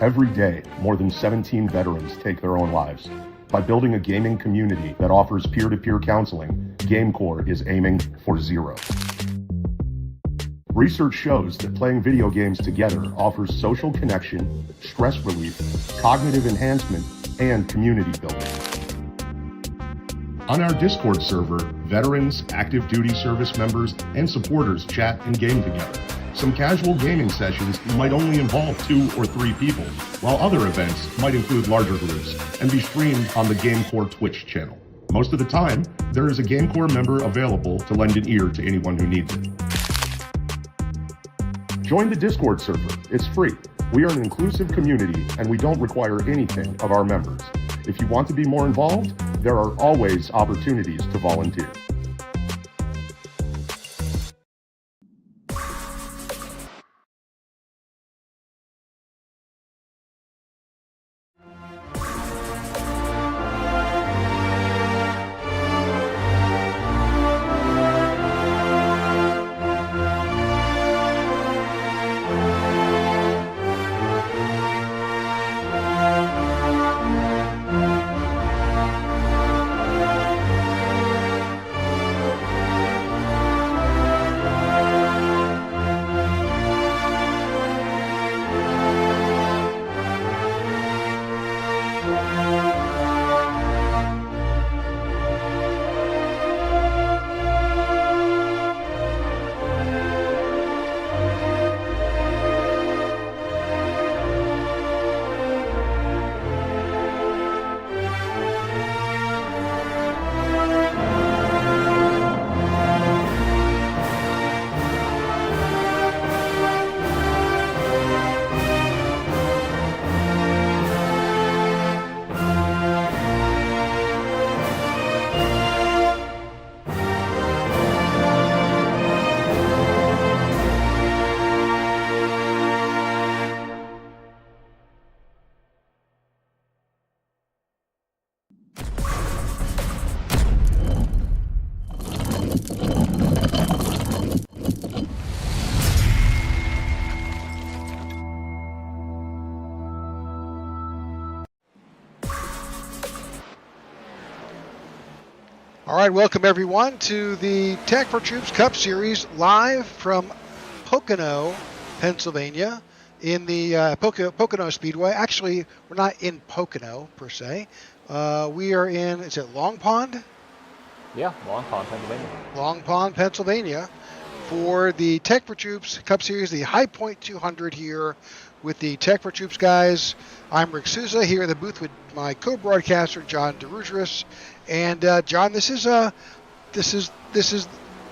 Every day, more than 17 veterans take their own lives. By building a gaming community that offers peer-to-peer counseling, GameCore is aiming for zero. Research shows that playing video games together offers social connection, stress relief, cognitive enhancement, and community building. On our Discord server, veterans, active duty service members, and supporters chat and game together. Some casual gaming sessions might only involve 2 or 3 people, while other events might include larger groups and be streamed on the GameCore Twitch channel. Most of the time, there is a GameCore member available to lend an ear to anyone who needs it. Join the Discord server. It's free. We are an inclusive community and we don't require anything of our members. If you want to be more involved, there are always opportunities to volunteer. All right, welcome everyone to the Tech for Troops Cup Series live from Pocono, Pennsylvania, in the Pocono Speedway. Actually, we're not in Pocono per se. We are in, is it Long Pond? Yeah, Long Pond, Pennsylvania. Long Pond, Pennsylvania, for the Tech for Troops Cup Series, the High Point 200 here with the Tech for Troops guys. I'm Rick Souza here in the booth with my co-broadcaster John DeRugeris. And John, this is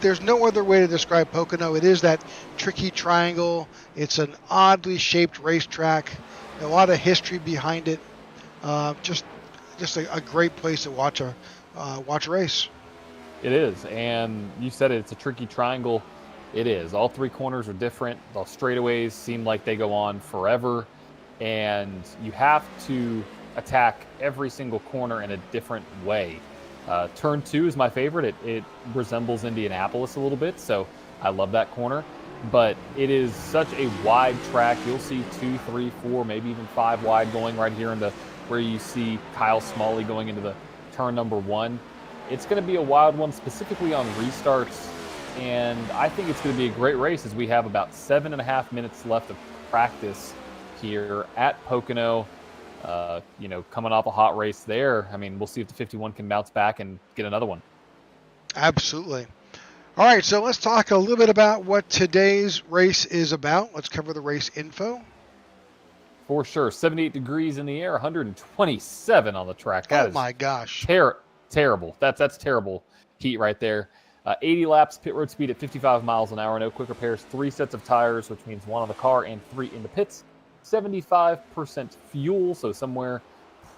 there's no other way to describe Pocono. It is that tricky triangle. It's an oddly shaped racetrack, a lot of history behind it. Just a great place to watch a race. It is, and you said it, it's a tricky triangle. It is. All 3 corners are different. The straightaways seem like they go on forever, and you have to attack every single corner in a different way. Turn 2 is my favorite. It resembles Indianapolis a little bit, so I love that corner. But it is such a wide track. You'll see 2, 3, 4, maybe even 5 wide going right here into where you see Kyle Smalley going into the turn number 1. It's going to be a wild one, specifically on restarts, and I think it's going to be a great race as we have about 7.5 minutes left of practice here at Pocono. Coming off a hot race there. I mean, we'll see if the 51 can bounce back and get another one. Absolutely. All right, so let's talk a little bit about what today's race is about. Let's cover the race info. For sure. 78 degrees in the air, 127 on the track. That is my gosh. Terrible. That's terrible heat right there. 80 laps, pit road speed at 55 miles an hour. No quick repairs, 3 sets of tires, which means 1 on the car and 3 in the pits. 75% fuel, so somewhere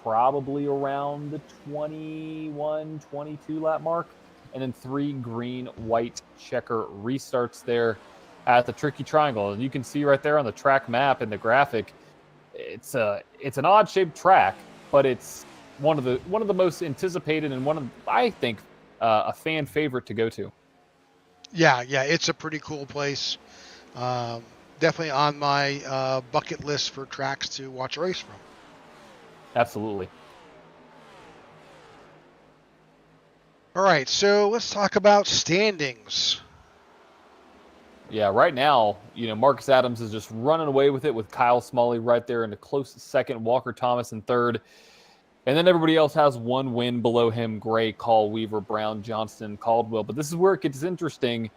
probably around the 21, 22 lap mark. And then 3 green, white checker restarts there at the tricky triangle. And you can see right there on the track map and the graphic, it's an odd shaped track, but it's one of the most anticipated and I think a fan favorite to go to. Yeah, it's a pretty cool place. definitely on my bucket list for tracks to watch a race from. Absolutely. All right, so let's talk about standings. Yeah, right now, Marcus Adams is just running away with it with Kyle Smalley right there in a close second, Walker Thomas in third. And then everybody else has one win below him: Gray, Call, Weaver, Brown, Johnston, Caldwell. But this is where it gets interesting.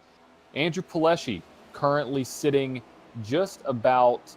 Andrew Pileshi currently sitting just about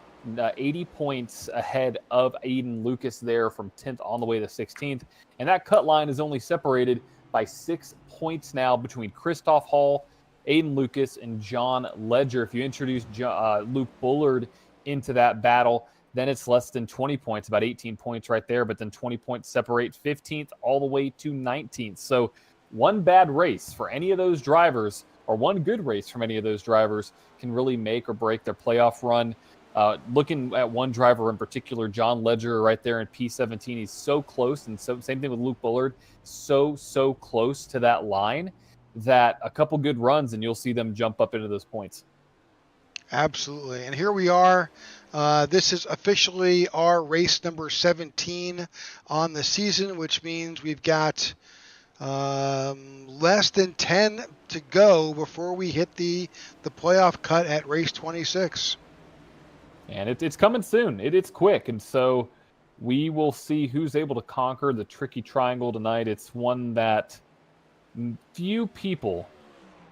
80 points ahead of Aiden Lucas there from 10th on the way to 16th. And that cut line is only separated by 6 points now between Christoph Hall, Aiden Lucas, and John Ledger. If you introduce Luke Bullard into that battle, then it's less than 20 points, about 18 points right there, but then 20 points separate 15th all the way to 19th. So one bad race for any of those drivers, or one good race from any of those drivers, can really make or break their playoff run. Looking at one driver in particular, John Ledger right there in P17, he's so close, and so same thing with Luke Bullard, so close to that line that a couple good runs and you'll see them jump up into those points. Absolutely. And here we are. This is officially our race number 17 on the season, which means we've got less than 10 to go before we hit the playoff cut at race 26. And it's coming soon. It's quick. And so we will see who's able to conquer the tricky triangle tonight. It's one that few people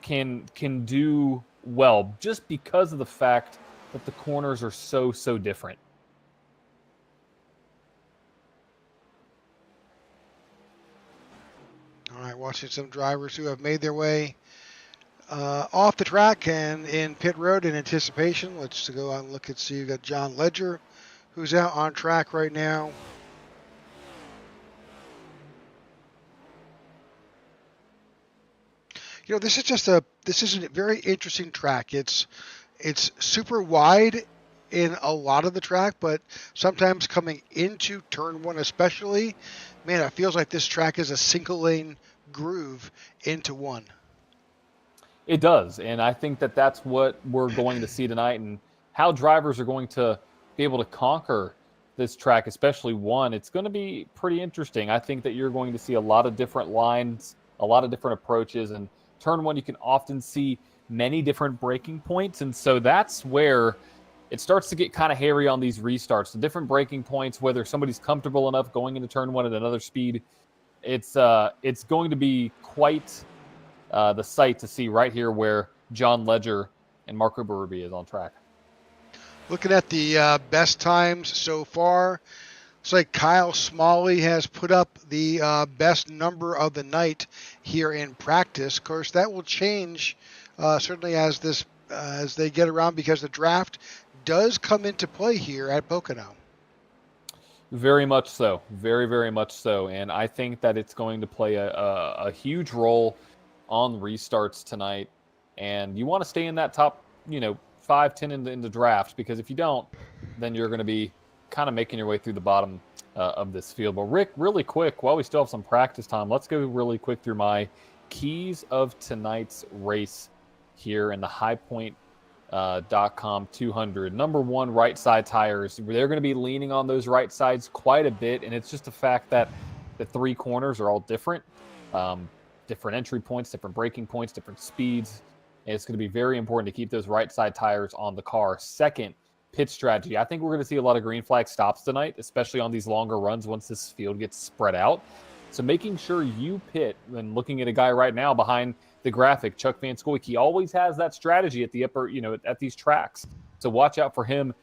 can do well, just because of the fact that the corners are so different. All right, watching some drivers who have made their way off the track and in pit road in anticipation. Let's go on and look and see. You've got John Ledger, who's out on track right now. This is a very interesting track. It's super wide in a lot of the track, but sometimes coming into turn one especially, man, it feels like this track is a single lane groove into one. It does, and I think that that's what we're going to see tonight, and how drivers are going to be able to conquer this track, especially one. It's going to be pretty interesting. I think that you're going to see a lot of different lines, a lot of different approaches, and turn one, you can often see many different breaking points. And so that's where it starts to get kind of hairy on these restarts. The different breaking points, whether somebody's comfortable enough going into turn one at another speed, it's going to be quite the sight to see right here where John Ledger and Marco Berube is on track. Looking at the best times so far, it's like Kyle Smalley has put up the best number of the night here in practice. Of course, that will change certainly as they get around, because the draft does come into play here at Pocono. Very much so. Very much so. And I think that it's going to play a huge role on restarts tonight. And you want to stay in that top, 5-10 in the draft, because if you don't, then you're going to be kind of making your way through the bottom of this field. But Rick, really quick, while we still have some practice time, let's go really quick through my keys of tonight's race here in the highpoint.com 200. Number one, right side tires. They're going to be leaning on those right sides quite a bit, and it's just the fact that the three corners are all different. Different entry points, different braking points, different speeds. And it's going to be very important to keep those right side tires on the car. Second, pit strategy. I think we're going to see a lot of green flag stops tonight, especially on these longer runs once this field gets spread out. So making sure you pit, and looking at a guy right now behind the graphic, Chuck Van Scoyk, he always has that strategy at the upper, at these tracks. So watch out for him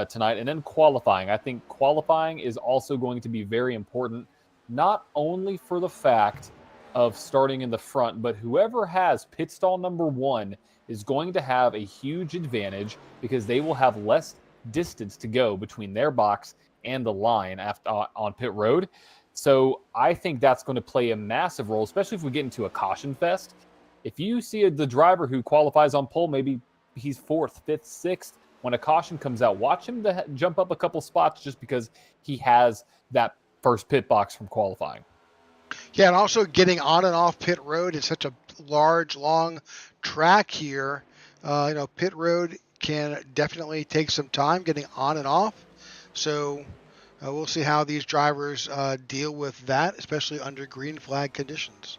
tonight. And then qualifying. I think qualifying is also going to be very important, not only for the fact of starting in the front, but whoever has pit stall number one is going to have a huge advantage, because they will have less distance to go between their box and the line on pit road. So I think that's going to play a massive role, especially if we get into a caution fest. If you see the driver who qualifies on pole, maybe he's 4th, 5th, 6th, when a caution comes out, watch him to jump up a couple spots just because he has that first pit box from qualifying. Yeah, and also getting on and off pit road is such a large, long track here. Pit road can definitely take some time getting on and off. So we'll see how these drivers deal with that, especially under green flag conditions.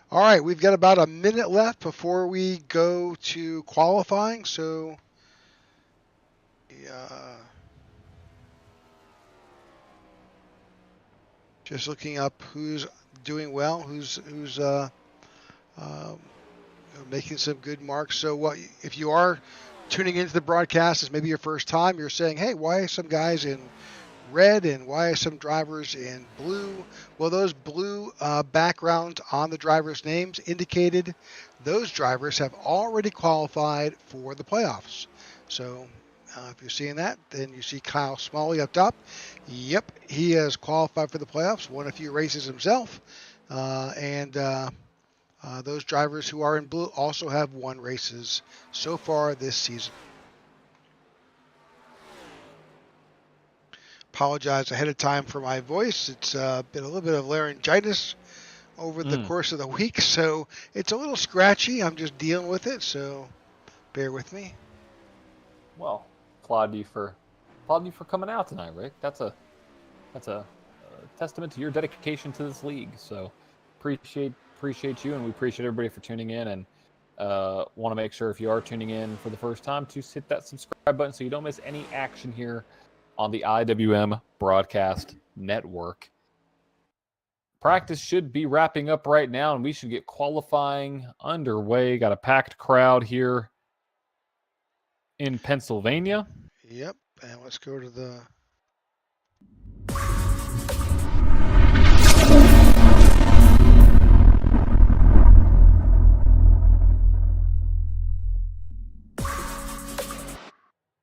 All right, we've got about a minute left before we go to qualifying. So, just looking up who's doing well, who's making some good marks. So, what if you are tuning into the broadcast? It's maybe your first time. You're saying, "Hey, why are some guys in red and why are some drivers in blue?" Well, those blue backgrounds on the drivers' names indicated those drivers have already qualified for the playoffs. So if you're seeing that, then you see Kyle Smalley up top. Yep, he has qualified for the playoffs, won a few races himself. And those drivers who are in blue also have won races so far this season. Apologize ahead of time for my voice. It's been a little bit of laryngitis over the course of the week, so it's a little scratchy. I'm just dealing with it, so bear with me. Well, applaud you for coming out tonight, Rick. That's a testament to your dedication to this league. So appreciate you, and we appreciate everybody for tuning in. And want to make sure if you are tuning in for the first time to hit that subscribe button so you don't miss any action here on the IWM Broadcast Network. Practice should be wrapping up right now, and we should get qualifying underway. Got a packed crowd here in Pennsylvania. Yep, and let's go to the...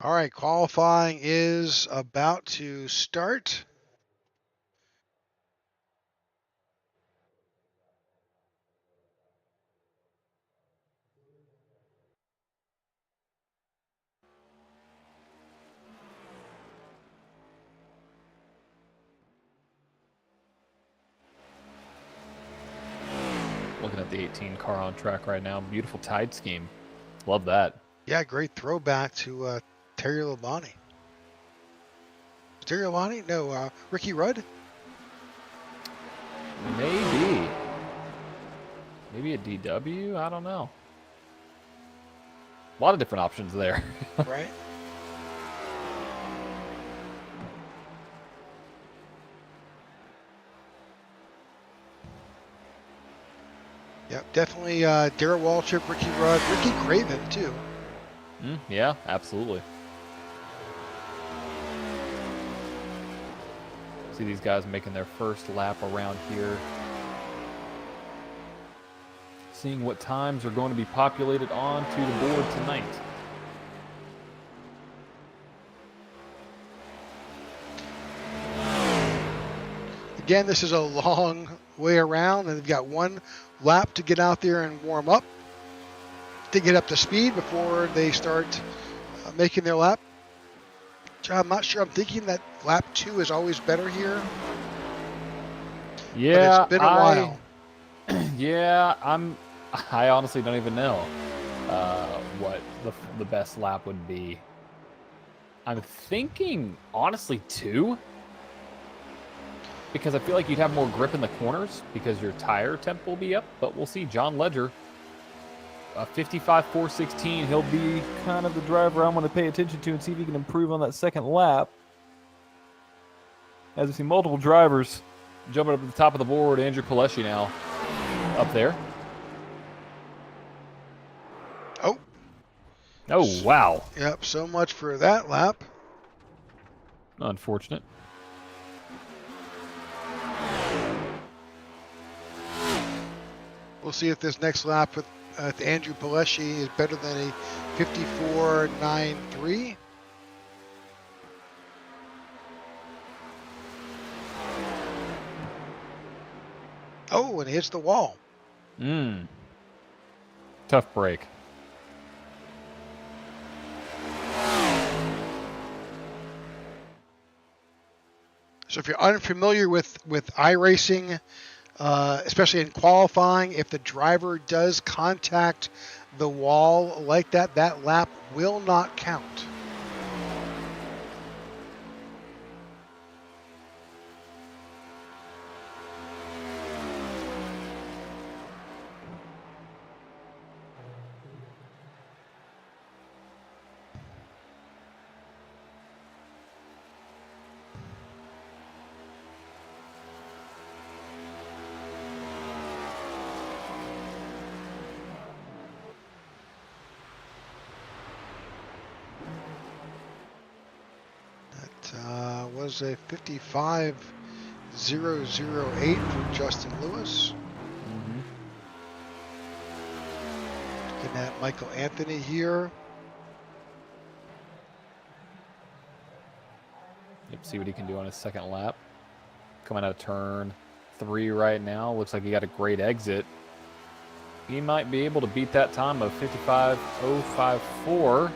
All right, qualifying is about to start. Looking at the 18 car on track right now. Beautiful tide scheme. Love that. Yeah, great throwback to Terry Labonte. Terry Labonte? No, Ricky Rudd? Maybe a DW? I don't know. A lot of different options there. Right. Yep, definitely Darrell Waltrip, Ricky Rudd, Ricky Craven, too. Yeah, absolutely. See these guys making their first lap around here. Seeing what times are going to be populated onto the board tonight. Again, this is a long way around, and they've got one lap to get out there and warm up to get up to speed before they start making their lap. I'm not sure. I'm thinking that lap 2 is always better here. Yeah, but it's been a while. Yeah, I honestly don't even know what the best lap would be. I'm thinking, honestly, 2. Because I feel like you'd have more grip in the corners because your tire temp will be up. But we'll see. John Ledger, 55.416. He'll be kind of the driver I'm going to pay attention to and see if he can improve on that second lap. As we see multiple drivers jumping up to the top of the board. Andrew Pileshi now up there. Oh, wow. Yep, so much for that lap. Unfortunate. We'll see if this next lap with Andrew Pileshi is better than a 54.93. Oh, and it hits the wall. Tough break. So if you're unfamiliar with iRacing, especially in qualifying. If the driver does contact the wall like that, that lap will not count. Was a 55.008 for Justin Lewis. Looking at Michael Anthony here. Yep, see what he can do on his second lap. Coming out of turn 3 right now. Looks like he got a great exit. He might be able to beat that time of 55.054.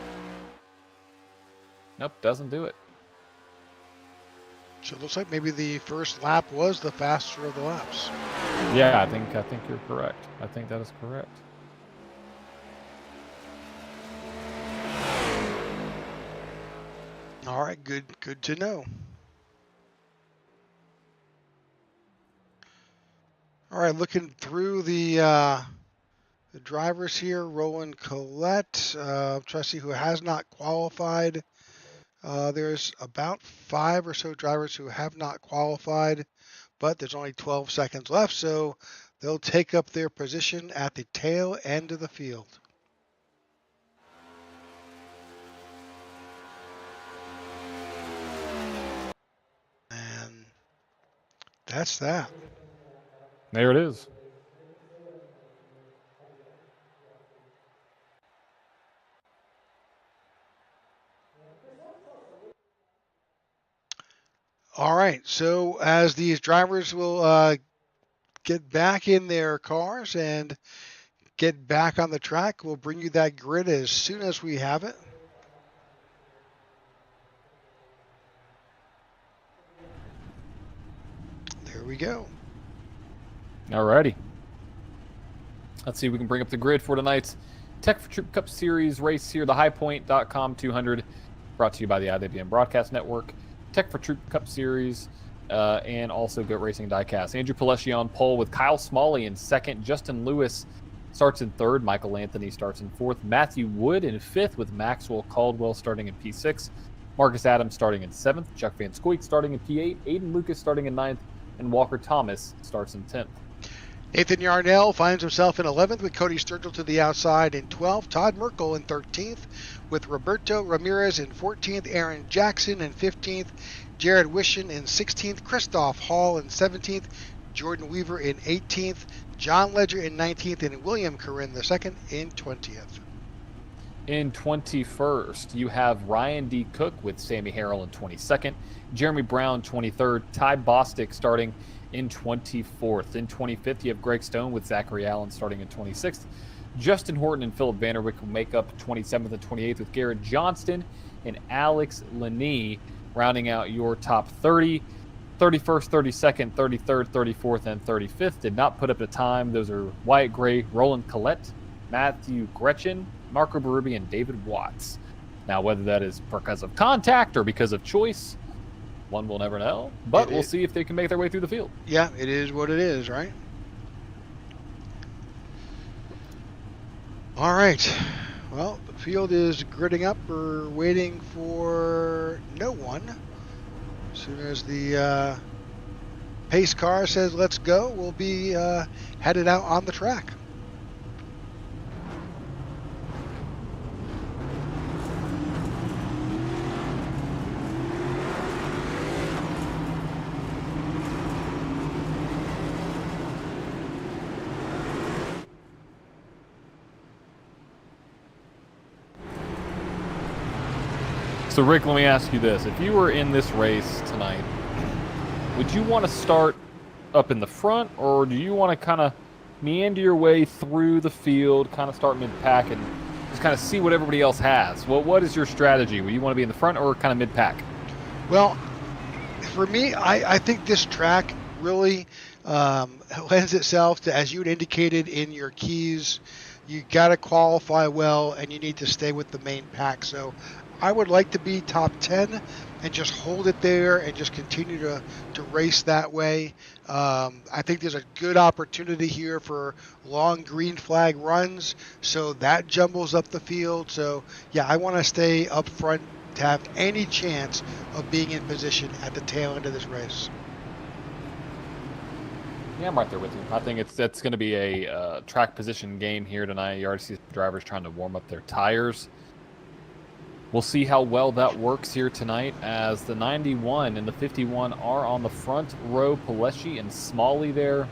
Nope, doesn't do it. So it looks like maybe the first lap was the faster of the laps. Yeah, I think you're correct. I think that is correct. All right, good to know. All right, looking through the drivers here, Roland Collette, trying to see who has not qualified. There's about 5 or so drivers who have not qualified, but there's only 12 seconds left, so they'll take up their position at the tail end of the field. And that's that. There it is. All right, so as these drivers will get back in their cars and get back on the track, we'll bring you that grid as soon as we have it. There we go. All righty. Let's see if we can bring up the grid for tonight's Tech for Troop Cup Series race here. The highpoint.com 200, brought to you by the IWM Broadcast Network. Tech for Troop Cup Series, and also Goat Racing Diecast. Andrew Palesci on pole with Kyle Smalley in second. Justin Lewis starts in third. Michael Anthony starts in fourth. Matthew Wood in fifth, with Maxwell Caldwell starting in P6. Marcus Adams starting in seventh. Chuck Van Scoik starting in P8. Aiden Lucas starting in ninth. And Walker Thomas starts in 10th. Nathan Yarnell finds himself in 11th with Cody Sturgill to the outside in 12th. Todd Merkel in 13th with Roberto Ramirez in 14th. Aaron Jackson in 15th. Jared Wishon in 16th. Christoph Hall in 17th. Jordan Weaver in 18th. John Ledger in 19th. And William Corinne II in 20th. In 21st, you have Ryan D. Cook with Sammy Harrell in 22nd. Jeremy Brown, 23rd. Ty Bostic starting in 24th. In 25th, you have Greg Stone with Zachary Allen starting in 26th. Justin Horton and Philip Vanderwick will make up 27th and 28th, with Garrett Johnston and Alex Laney rounding out your top 30. 31st, 32nd, 33rd, 34th, and 35th did not put up a time. Those are Wyatt Gray, Roland Collette, Matthew Gretchen, Marco Berube, and David Watts. Now, whether that is because of contact or because of choice, one will never know, but we'll see if they can make their way through the field. Yeah, it is what it is, right? All right. Well, the field is gridding up. We're waiting for no one. As soon as the pace car says let's go, we'll be headed out on the track. So, Rick, let me ask you this. If you were in this race tonight, would you want to start up in the front, or do you want to kind of meander your way through the field, kind of start mid-pack, and just kind of see what everybody else has? Well, what is your strategy? Would you want to be in the front or kind of mid-pack? Well, for me, I think this track really lends itself to, as you had indicated in your keys, you got to qualify well and you need to stay with the main pack. So I would like to be top 10 and just hold it there and just continue to race that way. I think there's a good opportunity here for long green flag runs, so that jumbles up the field. So yeah, I want to stay up front to have any chance of being in position at the tail end of this race. Yeah, I'm right there with you. I think it's going to be a track position game here tonight. You already see drivers trying to warm up their tires. We'll see how well that works here tonight as the 91 and the 51 are on the front row. Pileshi and Smalley there.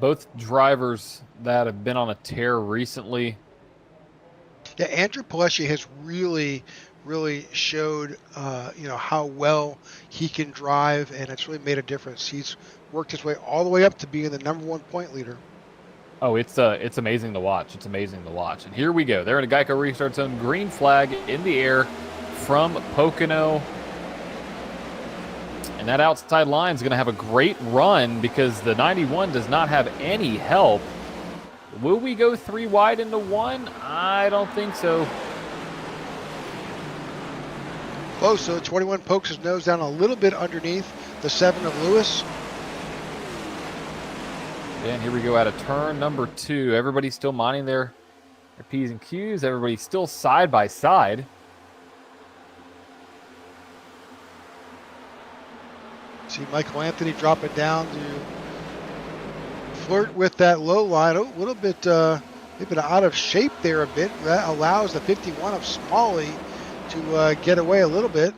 Both drivers that have been on a tear recently. Yeah, Andrew Pileshi has really showed, how well he can drive, and it's really made a difference. He's worked his way all the way up to being the #1 point leader. Oh, it's amazing to watch. It's amazing to watch. And here we go. They're in a Geico restart zone. Green flag in the air from Pocono. And that outside line is going to have a great run because the 91 does not have any help. Will we go 3 wide into 1? I don't think so. Close, so 21 pokes his nose down a little bit underneath the 7 of Lewis. And here we go out of turn number 2. Everybody's still minding their P's and Q's. Everybody's still side by side. See Michael Anthony dropping down to flirt with that low line. A little bit out of shape there a bit. That allows the 51 of Smalley to get away a little bit.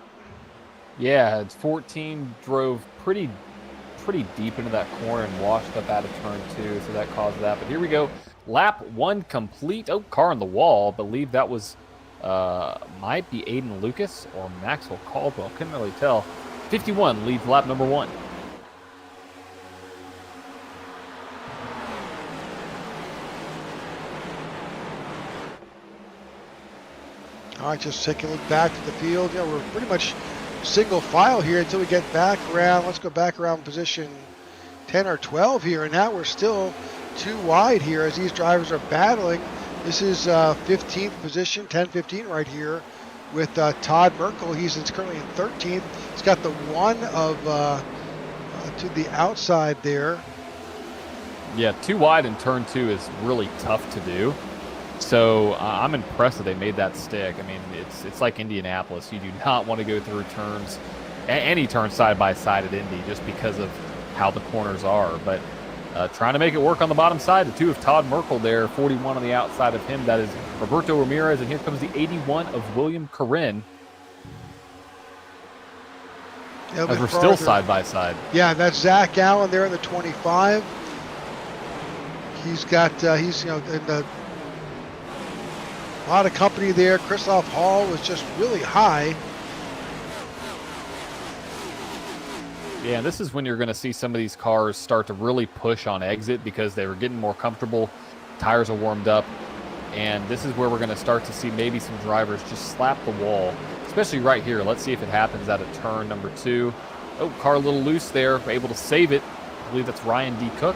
Yeah, it's 14 drove pretty deep into that corner and washed up out of turn 2, so that caused that. But here we go. Lap 1 complete. Oh, car on the wall. I believe that was might be Aiden Lucas or Maxwell Caldwell. Couldn't really tell. 51 leads lap number 1. All right, just take a look back to the field. Yeah, we're pretty much single file here until we get back around. Let's go back around position 10 or 12 here, and now we're still 2 wide here as these drivers are battling. This is 15th position, 10-15 right here with Todd Merkel. He's currently in 13th. He's got the 1 of to the outside there. Yeah, 2 wide in turn 2 is really tough to do. So I'm impressed that they made that stick. I mean, it's like Indianapolis. You do not want to go through turns, any turn side by side at Indy, just because of how the corners are. But trying to make it work on the bottom side. The 2 of Todd Merkel there, 41 on the outside of him. That is Roberto Ramirez, and here comes the 81 of William Corinne. As we're still side by side. Yeah, that's Zach Allen there in the 25. He's got he's in the. A lot of company there. Christoph Hall was just really high. Yeah, this is when you're going to see some of these cars start to really push on exit because they were getting more comfortable. Tires are warmed up. And this is where we're going to start to see maybe some drivers just slap the wall, especially right here. Let's see if it happens out of turn number 2. Oh, car a little loose there, able to save it. I believe that's Ryan D. Cook.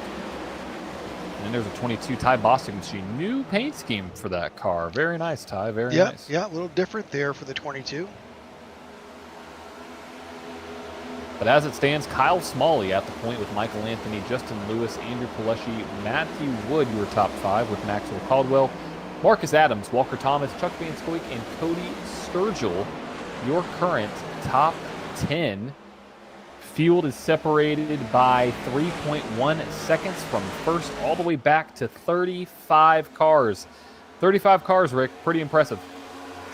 And there's a 22 Ty Bostic machine. New paint scheme for that car. Very nice, Ty. Very nice. Yeah, a little different there for the 22. But as it stands, Kyle Smalley at the point with Michael Anthony, Justin Lewis, Andrew Pileshi, Matthew Wood, your top 5 with Maxwell Caldwell, Marcus Adams, Walker Thomas, Chuck Van Scoik, and Cody Sturgill, your current top 10. Field is separated by 3.1 seconds from first all the way back to 35 cars. 35 cars, Rick. Pretty impressive.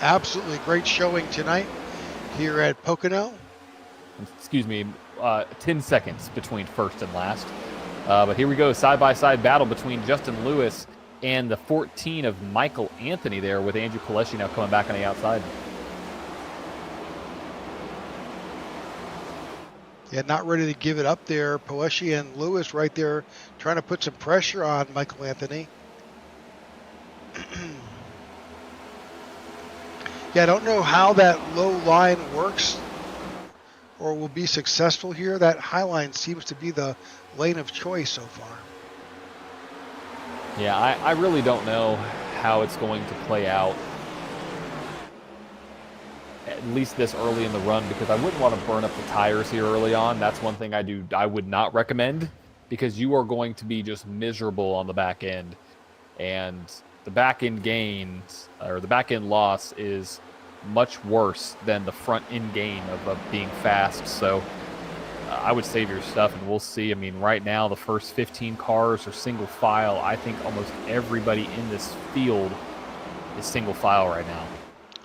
Absolutely great showing tonight here at Pocono. Excuse me, 10 seconds between first and last. But here we go, side-by-side battle between Justin Lewis and the 14 of Michael Anthony there with Andrew Pileshi now coming back on the outside. Yeah, not ready to give it up there. Pileshi and Lewis right there trying to put some pressure on Michael Anthony. Yeah, I don't know how that low line works or will be successful here. That high line seems to be the lane of choice so far. Yeah, I really don't know how it's going to play out, at least this early in the run, because I wouldn't want to burn up the tires here early on. That's one thing I would not recommend, because you are going to be just miserable on the back end. And the back end gains, or the back end loss, is much worse than the front end gain of being fast. So I would save your stuff, and we'll see. I mean, right now, the first 15 cars are single file. I think almost everybody in this field is single file right now.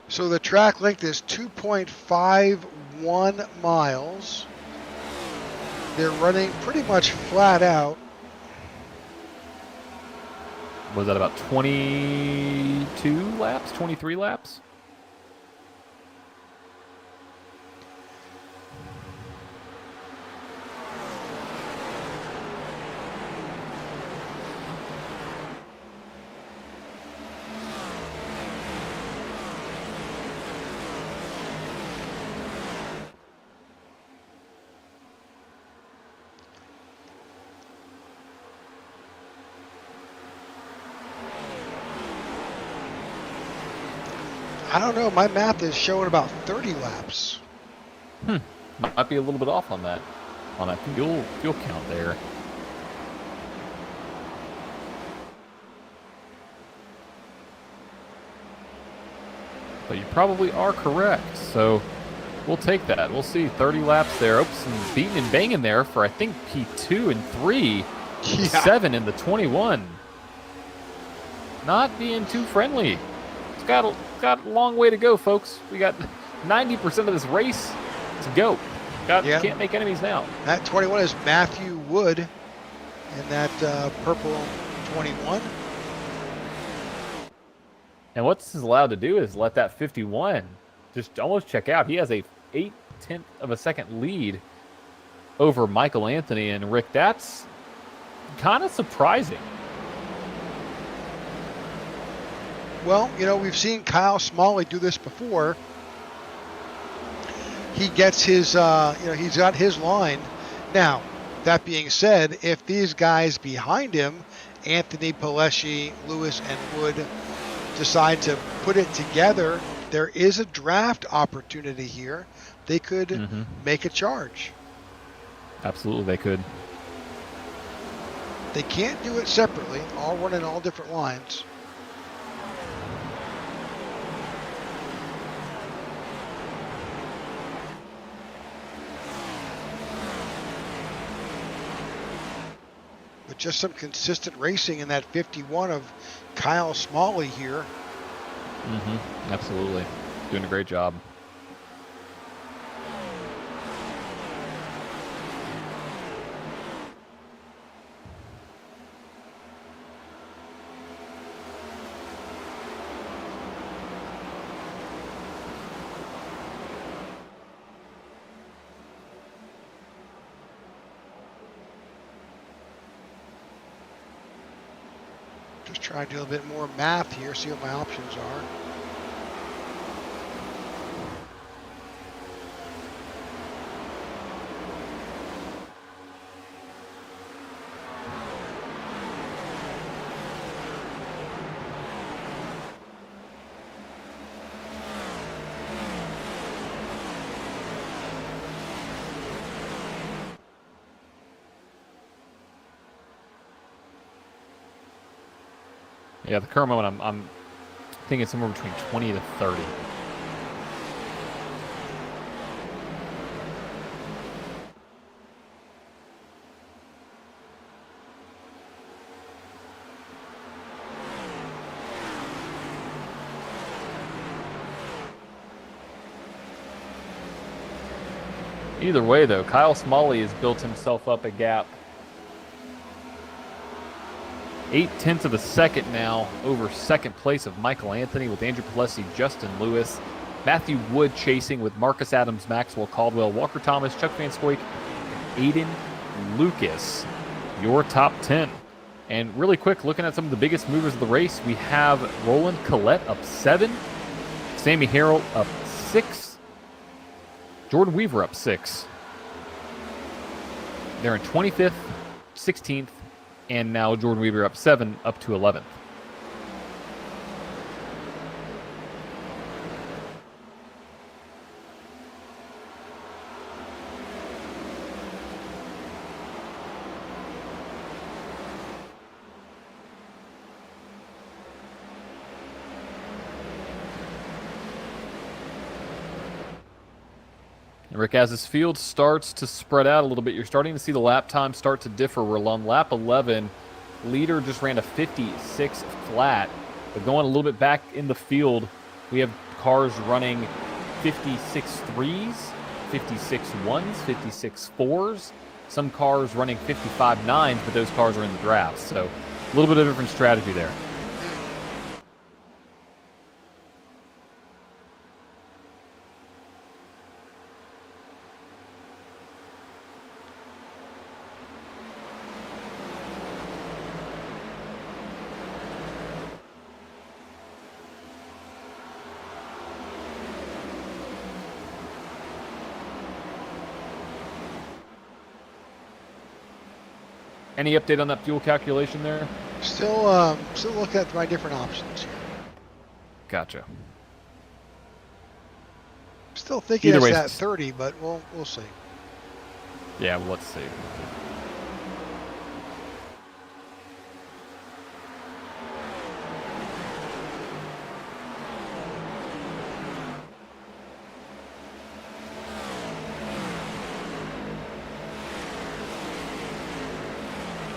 So the track length is 2.51 miles. They're running pretty much flat out. Was that about 22 laps, 23 laps? I don't know. My math is showing about 30 laps. Might be a little bit off on that fuel count there. But you probably are correct. So we'll take that. We'll see 30 laps there. Oops, and beating and banging there for, I think, P2 and 3. Yeah. 7 in the 21. Not being too friendly. It's got a long way to go, folks. We got 90% of this race to go. Can't make enemies now. That 21 is Matthew Wood in that purple 21. And what this is allowed to do is let that 51 just almost check out. He has a 0.8 of a second lead over Michael Anthony. And Rick, that's kind of surprising. Well, you know, we've seen Kyle Smalley do this before. He gets his, he's got his line. Now, that being said, if these guys behind him, Anthony, Paleschi, Lewis, and Wood, decide to put it together, there is a draft opportunity here. They could make a charge. Absolutely, they could. They can't do it separately, all running all different lines. But just some consistent racing in that 51 of Kyle Smalley here. Absolutely. Doing a great job. Just try to do a bit more math here, see what my options are. Yeah, the current moment, I'm thinking somewhere between 20 to 30. Either way, though, Kyle Smalley has built himself up a gap. 0.8 of a second now over second place of Michael Anthony with Andrew Palessi, Justin Lewis, Matthew Wood chasing with Marcus Adams, Maxwell Caldwell, Walker Thomas, Chuck Van Scoik, and Aiden Lucas. Your top 10. And really quick, looking at some of the biggest movers of the race, we have Roland Collette up 7, Sammy Harrell up 6, Jordan Weaver up 6. They're in 25th, 16th, and now Jordan Weaver up 7, up to 11th. And Rick, as this field starts to spread out a little bit, you're starting to see the lap time start to differ. We're on lap 11. Leader just ran a 56 flat. But going a little bit back in the field, we have cars running 56 threes, 56 ones, 56 fours. Some cars running 55 nines, but those cars are in the drafts. So a little bit of a different strategy there. Any update on that fuel calculation there? Still looking at my different options here. Gotcha. Still thinking Either it's way, at 30, but we'll see. Yeah, well, let's see.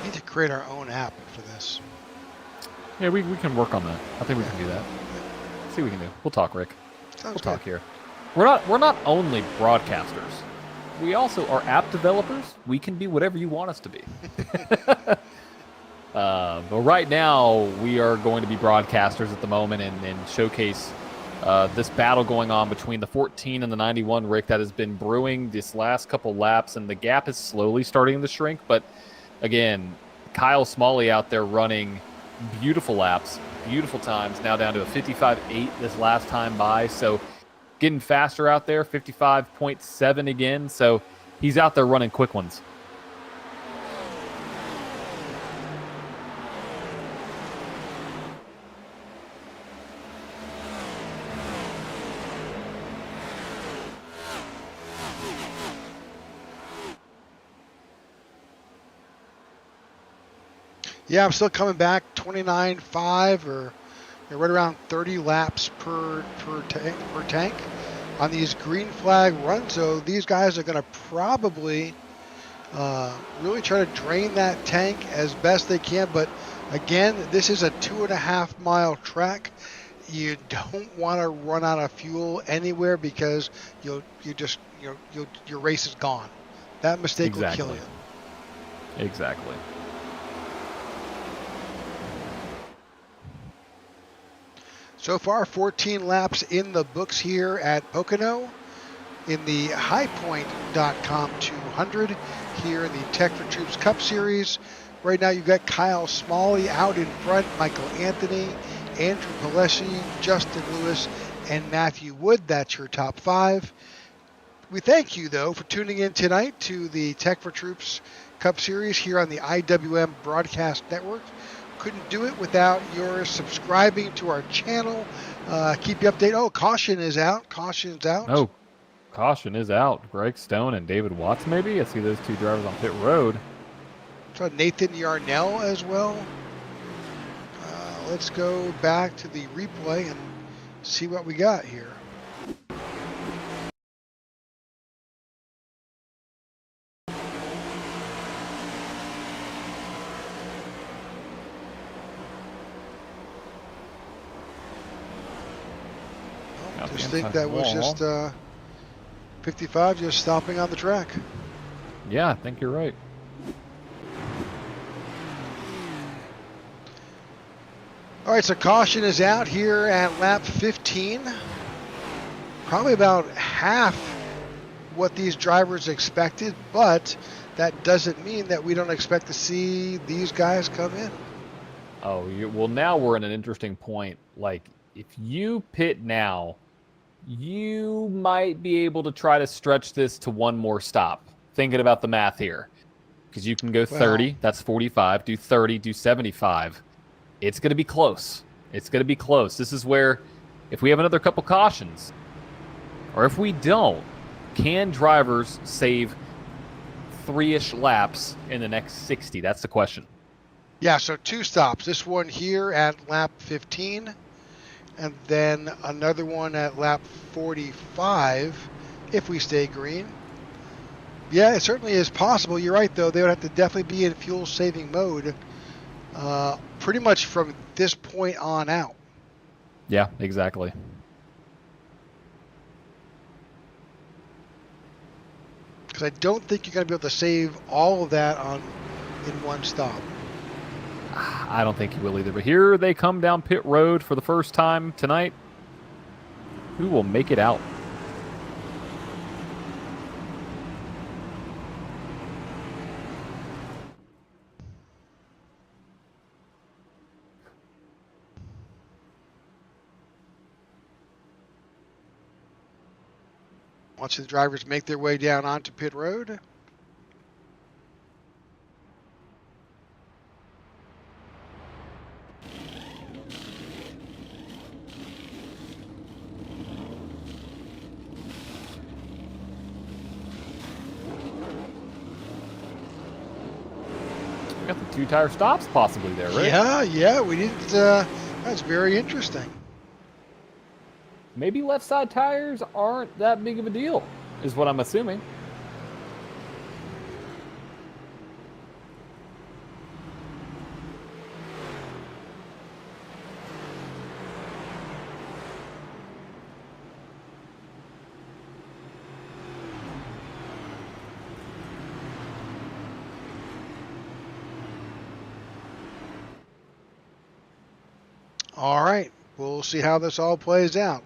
We need to create our own app for this. Yeah, we can work on that. I think we can do that. See what we can do. We'll talk, Rick. Sounds We'll talk good. here. We're not only broadcasters. We also are app developers. We can be whatever you want us to be. But right now, we are going to be broadcasters at the moment and showcase this battle going on between the 14 and the 91, Rick, that has been brewing this last couple laps, and the gap is slowly starting to shrink. But again, Kyle Smalley out there running beautiful laps, beautiful times, now down to a 55.8 this last time by. So getting faster out there, 55.7 again. So he's out there running quick ones. Yeah, I'm still coming back 29.5 or right around 30 laps per tank on these green flag runs. So these guys are going to probably really try to drain that tank as best they can. But again, this is a 2.5 mile track. You don't want to run out of fuel anywhere because your race is gone. That mistake will kill you. Exactly. So far, 14 laps in the books here at Pocono in the highpoint.com 200 here in the Tech for Troops Cup Series. Right now, you've got Kyle Smalley out in front, Michael Anthony, Andrew Palessi, Justin Lewis, and Matthew Wood. That's your top 5. We thank you, though, for tuning in tonight to the Tech for Troops Cup Series here on the IWM Broadcast Network. Couldn't do it without your subscribing to our channel. Keep you updated. Oh, caution is out. Caution's out. Oh, caution is out. Greg Stone and David Watts, maybe? I see those two drivers on pit road. So Nathan Yarnell as well. Let's go back to the replay and see what we got here. I think that was just 55 just stopping on the track. Yeah, I think you're right. All right, so caution is out here at lap 15. Probably about half what these drivers expected, but that doesn't mean that we don't expect to see these guys come in. Oh, well, now we're in an interesting point. Like, if you pit now, you might be able to try to stretch this to one more stop. Thinking about the math here. Because you can go 30, that's 45. Do 30, do 75. It's going to be close. It's going to be close. This is where, if we have another couple cautions, or if we don't, can drivers save 3-ish laps in the next 60? That's the question. Yeah, so 2 stops. This one here at lap 15, and then another one at lap 45 if we stay green. Yeah, it certainly is possible. You're right, though. They would have to definitely be in fuel-saving mode pretty much from this point on out. Yeah, exactly. Because I don't think you're going to be able to save all of that in one stop. I don't think he will either. But here they come down pit road for the first time tonight. Who will make it out? Watch the drivers make their way down onto pit road. We got the 2-tire stops possibly there, right? Yeah, we didn't. That's very interesting. Maybe left side tires aren't that big of a deal, is what I'm assuming. All right, we'll see how this all plays out.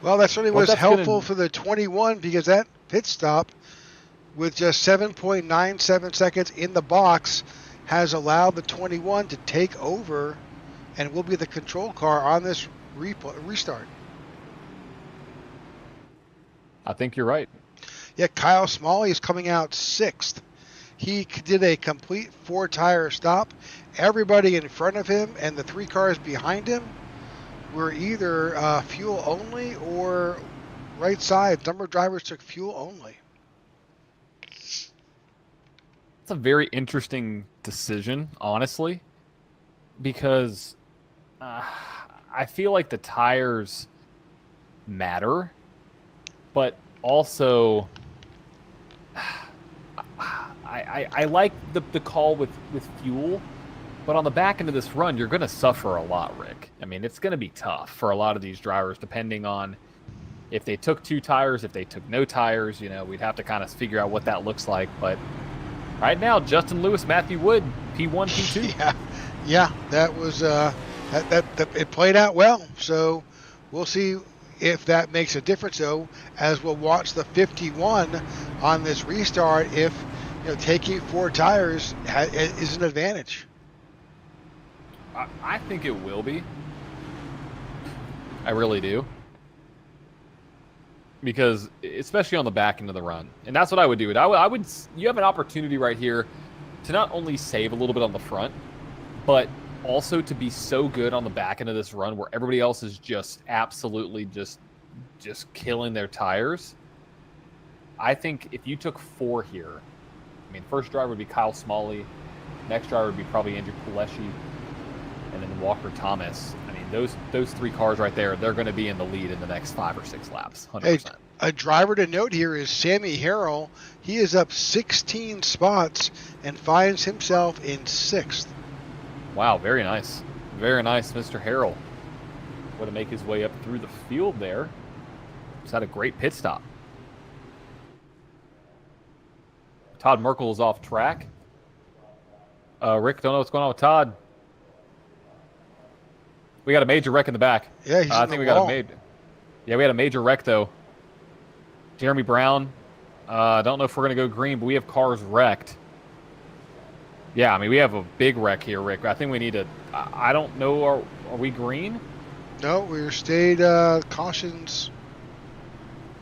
Well, that certainly was helpful for the 21 because that pit stop with just 7.97 seconds in the box has allowed the 21 to take over and will be the control car on this restart. I think you're right. Yeah, Kyle Smalley is coming out 6th. He did a complete 4-tire stop. Everybody in front of him and the 3 cars behind him were either fuel only or right side. Number of drivers took fuel only. It's a very interesting decision, honestly, because I feel like the tires matter, but also I like the call with fuel. But on the back end of this run, you're going to suffer a lot, Rick. I mean, it's going to be tough for a lot of these drivers, depending on if they took 2 tires, if they took no tires. You know, we'd have to kind of figure out what that looks like. But right now, Justin Lewis, Matthew Wood, P1, P2. Yeah, that was it played out well. So we'll see if that makes a difference, though, as we'll watch the 51 on this restart. If taking 4 tires is an advantage. I think it will be. I really do. Because, especially on the back end of the run. And that's what I would do. I would. You have an opportunity right here to not only save a little bit on the front, but also to be so good on the back end of this run where everybody else is just absolutely just killing their tires. I think if you took 4 here, I mean, first driver would be Kyle Smalley. Next driver would be probably Andrew Pileshi. And then Walker Thomas. I mean, those 3 cars right there, they're going to be in the lead in the next 5 or 6 laps, 100%. Hey, a driver to note here is Sammy Harrell. He is up 16 spots and finds himself in 6th. Wow, very nice. Very nice, Mr. Harrell. Going to make his way up through the field there. He's had a great pit stop. Todd Merkel is off track. Rick, don't know what's going on with Todd. We got a major wreck in the back. Yeah, he's I think we got a major. Yeah, we had a major wreck though. Jeremy Brown. Don't know if we're gonna go green, but we have cars wrecked. Yeah, I mean, we have a big wreck here, Rick. I think we need to. I don't know. Are we green? No, we're stayed cautions.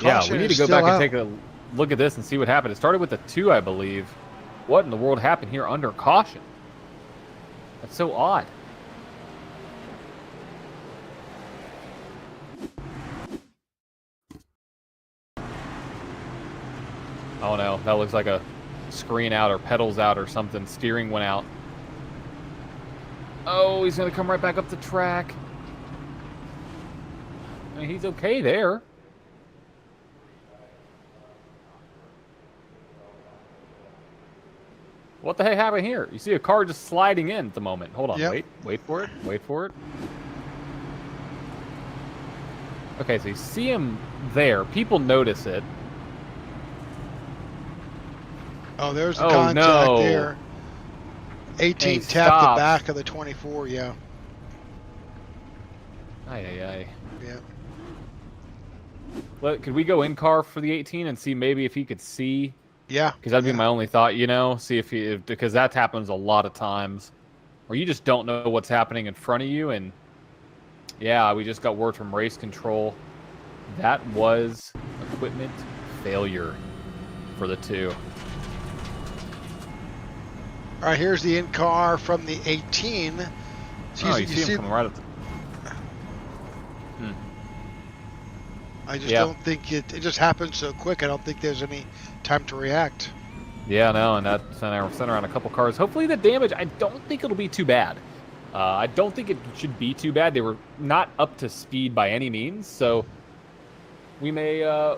Yeah, Caution we need is to go still back and out. take a look at this and see what happened. It started with a 2, I believe. What in the world happened here under caution? That's so odd. Oh no, that looks like a screen out or pedals out or something. Steering went out. Oh, he's going to come right back up the track. I mean, he's okay there. What the heck happened here? You see a car just sliding in at the moment. Hold on, Yep. wait for it, wait for it. Okay, so you see him there. People notice it. Oh, there's the Oh, contact no. there. 18 He tapped stops. the back of the 24, yeah. Ay. Yeah. Could we go in car for the 18 and see maybe if he could see? Yeah. Because that'd be my only thought, you know? See because that happens a lot of times. Or you just don't know what's happening in front of you. And yeah, we just got word from race control. That was equipment failure for the 2. All right, here's the in-car from the 18. Oh, you see him coming right up the... I just don't think it just happens so quick. I don't think there's any time to react. Yeah, no, and that sent around a couple cars. Hopefully the damage, I don't think it'll be too bad. I don't think it should be too bad. They were not up to speed by any means, so we may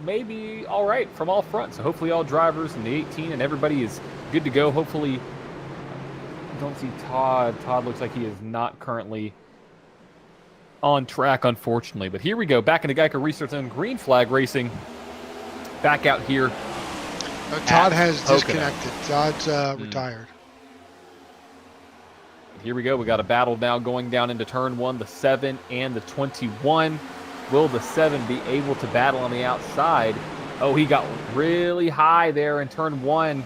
be all right from all fronts. So hopefully all drivers in the 18 and everybody is good to go. Hopefully, I don't see Todd. Todd looks like he is not currently on track, unfortunately. But here we go, back into Geico Research and Green Flag Racing. Back out here. Todd has Pocono. disconnected. Todd's retired. Here we go. We got a battle now going down into turn 1, the 7 and the 21. Will the 7 be able to battle on the outside? Oh, he got really high there in turn 1.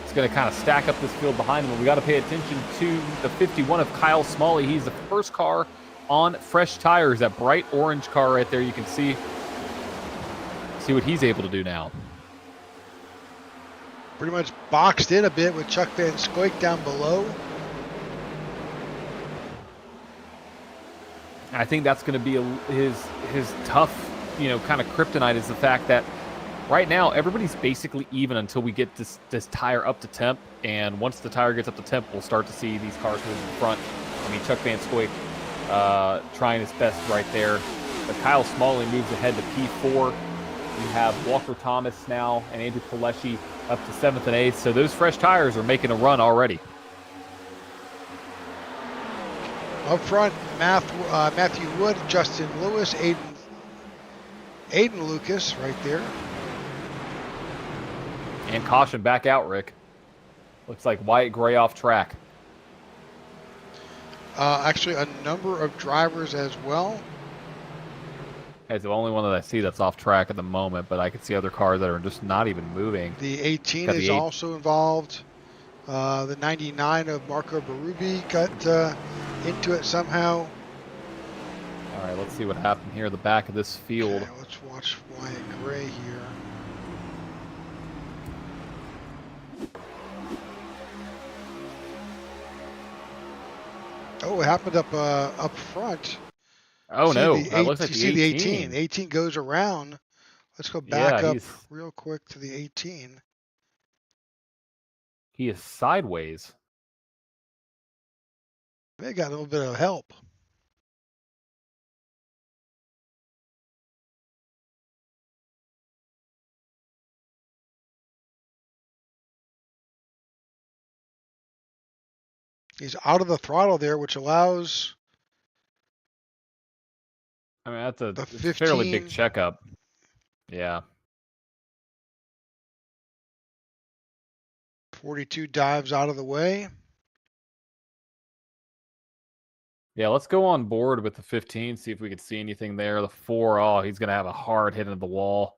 It's going to kind of stack up this field behind him. But we got to pay attention to the 51 of Kyle Smalley. He's the first car on fresh tires. That bright orange car right there, you can see what he's able to do now. Pretty much boxed in a bit with Chuck Van Scoik down below. I think that's going to be his tough, kind of kryptonite is the fact that right now everybody's basically even until we get this tire up to temp, and once the tire gets up to temp, we'll start to see these cars move in front. I mean, Chuck Van Scoik trying his best right there, but Kyle Smalley moves ahead to P4. We have Walker Thomas now and Andrew Pileshi up to 7th and 8th, so those fresh tires are making a run already. Up front, Matthew Wood, Justin Lewis, Aiden Lucas right there. And caution back out, Rick. Looks like Wyatt Gray off track. Actually, a number of drivers as well. It's the only one that I see that's off track at the moment, but I can see other cars that are just not even moving. The 18 is also involved. The 99 of Marco Berube got into it somehow. All right, let's see what happened here at the back of this field. Okay, let's watch Wyatt Gray here. Oh, it happened up front. Oh no, that looks like you see the 18. 18. 18 goes around. Let's go back up he's- real quick to the 18. He is sideways. They got a little bit of help. He's out of the throttle there, which allows I mean, that's a the it's a fairly big 15. checkup. Yeah. 42 dives out of the way. Yeah, let's go on board with the 15, see if we can see anything there. The 4, oh, he's going to have a hard hit into the wall.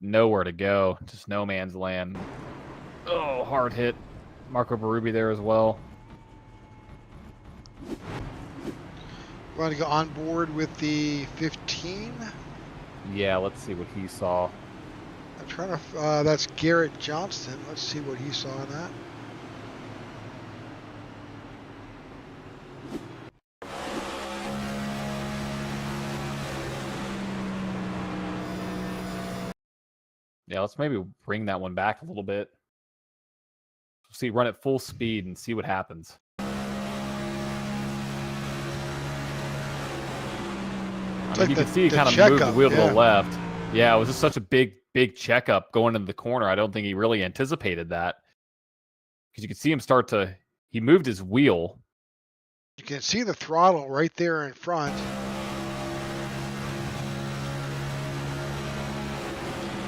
Nowhere to go. Just no man's land. Oh, hard hit. Marco Berube there as well. Want to go on board with the 15? Yeah, let's see what he saw. I'm trying to. That's Garrett Johnston. Let's see what he saw in that. Yeah, let's maybe bring that one back a little bit. See, run at full speed and see what happens. I mean, you can see he kind of moved the wheel to the left. Yeah, it was just such a big checkup going into the corner. I don't think he really anticipated that. Because you can see him start to, he moved his wheel. You can see the throttle right there in front.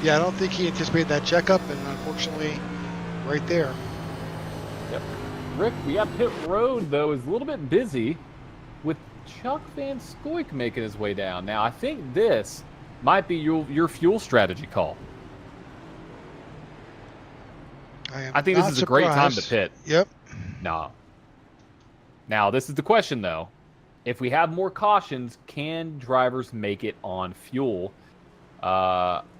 Yeah, I don't think he anticipated that checkup, and unfortunately, right there. Yep. Rick, we got pit road, though, is a little bit busy with Chuck Van Scoyk making his way down. Now, I think this might be your fuel strategy call. I think this is a great time to pit. Yep. No. Now, this is the question, though. If we have more cautions, can drivers make it on fuel?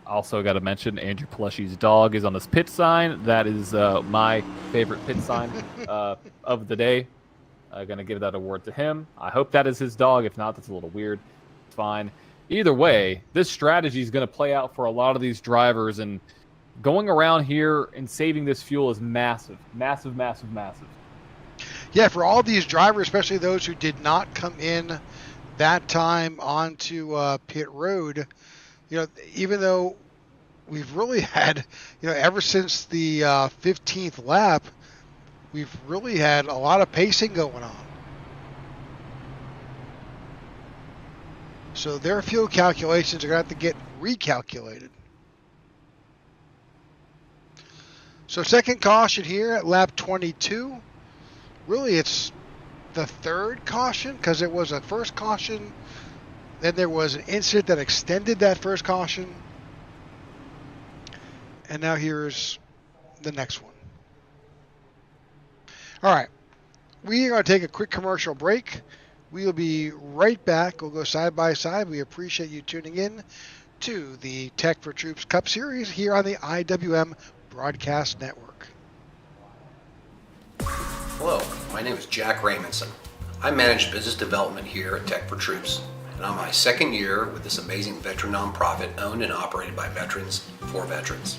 Also got to mention Andrew Peleshi's dog is on this pit sign. That is my favorite pit sign of the day. Going to give that award to him. I hope that is his dog. If not, that's a little weird. It's fine. Either way, this strategy is going to play out for a lot of these drivers, and going around here and saving this fuel is massive. Massive, massive, massive. Yeah, for all these drivers, especially those who did not come in that time onto pit road, you know, even though we've really had, you know, ever since the 15th lap, we've really had a lot of pacing going on. So their fuel calculations are going to have to get recalculated. So second caution here at lap 22. Really, it's the third caution because it was a first caution. Then there was an incident that extended that first caution. And now here's the next one. All right. We are going to take a quick commercial break. We will be right back. We'll go side by side. We appreciate you tuning in to the Tech for Troops Cup Series here on the IWM Broadcast Network. Hello, my name is Jack Raymondson. I manage business development here at Tech for Troops, and I'm my second year with this amazing veteran nonprofit owned and operated by veterans for veterans.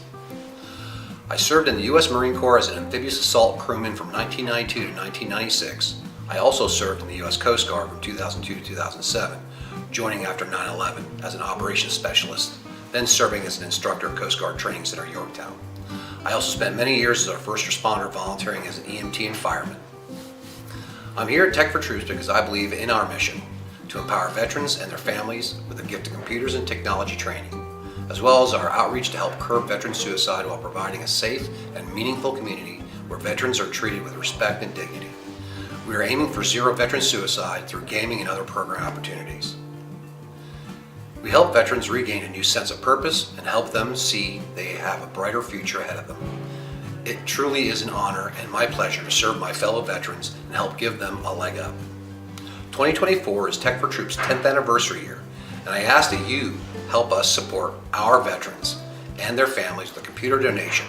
I served in the U.S. Marine Corps as an amphibious assault crewman from 1992 to 1996. I also served in the U.S. Coast Guard from 2002 to 2007, joining after 9/11 as an operations specialist, then serving as an instructor at Coast Guard Training Center, Yorktown. I also spent many years as a first responder volunteering as an EMT and fireman. I'm here at Tech for Troops because I believe in our mission to empower veterans and their families with the gift of computers and technology training, as well as our outreach to help curb veteran suicide while providing a safe and meaningful community where veterans are treated with respect and dignity. We are aiming for zero veteran suicide through gaming and other program opportunities. We help veterans regain a new sense of purpose and help them see they have a brighter future ahead of them. It truly is an honor and my pleasure to serve my fellow veterans and help give them a leg up. 2024 is Tech for Troops' 10th anniversary year, and I ask that you help us support our veterans and their families with a computer donation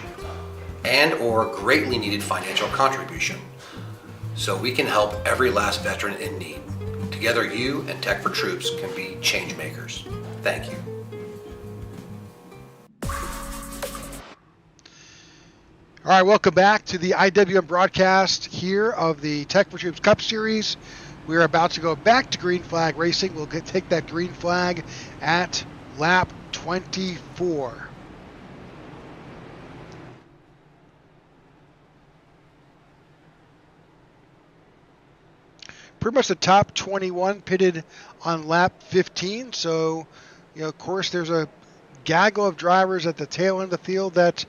and or greatly needed financial contribution so we can help every last veteran in need. Together, you and Tech for Troops can be change makers. Thank you. All right, welcome back to the IWM broadcast here of the Tech for Troops Cup Series. We're about to go back to green flag racing. We'll take that green flag at lap 24. Pretty much the top 21 pitted on lap 15. So, you know, of course, there's a gaggle of drivers at the tail end of the field that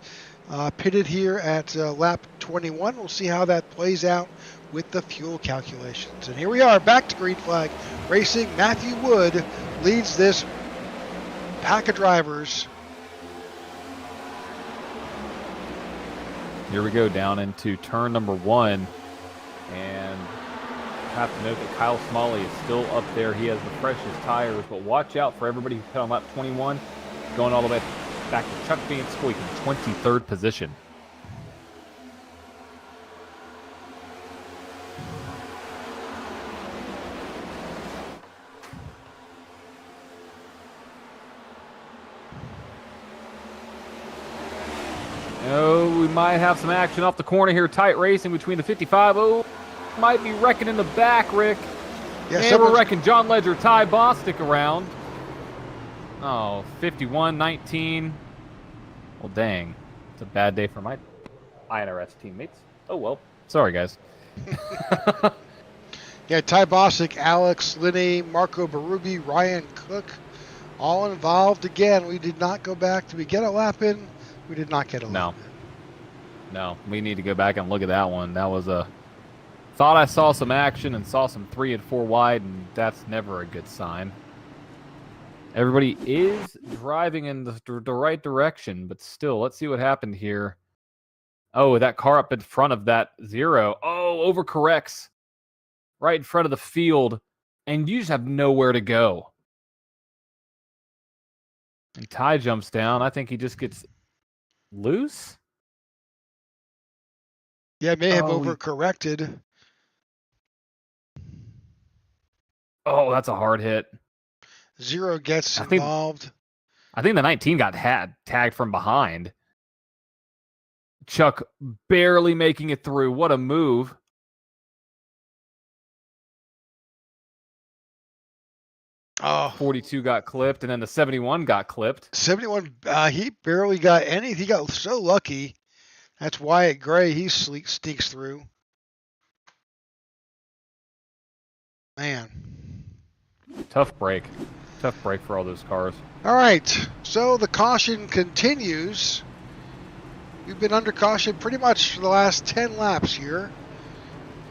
pitted here at lap 21. We'll see how that plays out with the fuel calculations. And here we are back to green flag racing. Matthew Wood leads this pack of drivers. Here we go down into turn number 1. And I have to note that Kyle Smalley is still up there. He has the freshest tires, but watch out for everybody who's put on lap 21, going all the way back to Chuck Van Scoik in 23rd position. Oh, we might have some action off the corner here. Tight racing between the 55. Oh, might be wrecking in the back, Rick. Yeah, and we're wrecking John Ledger, Ty Bostic around. Oh, 51-19. Well, dang. It's a bad day for my INRS teammates. Oh, well. Sorry, guys. Yeah, Ty Bostic, Alex Linney, Marco Berube, Ryan Cook, all involved. Again, we did not go back. Did we get a lap in? We did not get a lap in. No, we need to go back and look at that one. That was a... Thought I saw some action and saw some 3 and 4 wide, and that's never a good sign. Everybody is driving in the right direction, but still, let's see what happened here. Oh, that car up in front of that 0. Oh, overcorrects right in front of the field, and you just have nowhere to go. And Ty jumps down. I think he just gets loose. Yeah, may have overcorrected. Oh, that's a hard hit. 0 gets involved. I think the 19 got tagged from behind. Chuck barely making it through. What a move. Oh, 42 got clipped, and then the 71 got clipped. 71, he barely got any. He got so lucky. That's Wyatt Gray. He sneaks through. Man. Tough break. Tough break for all those cars. All right. So the caution continues. We've been under caution pretty much for the last 10 laps here.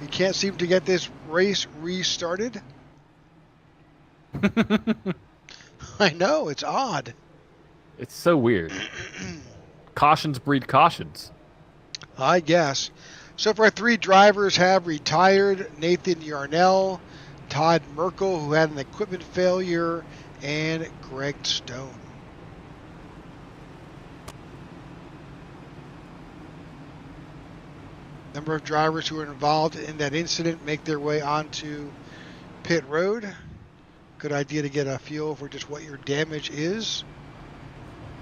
We can't seem to get this race restarted. I know, it's odd. It's so weird. Cautions breed cautions. I guess. So far, 3 drivers have retired. Nathan Yarnell, Todd Merkel, who had an equipment failure, and Greg Stone. Number of drivers who are involved in that incident make their way onto pit road. Good idea to get a feel for just what your damage is.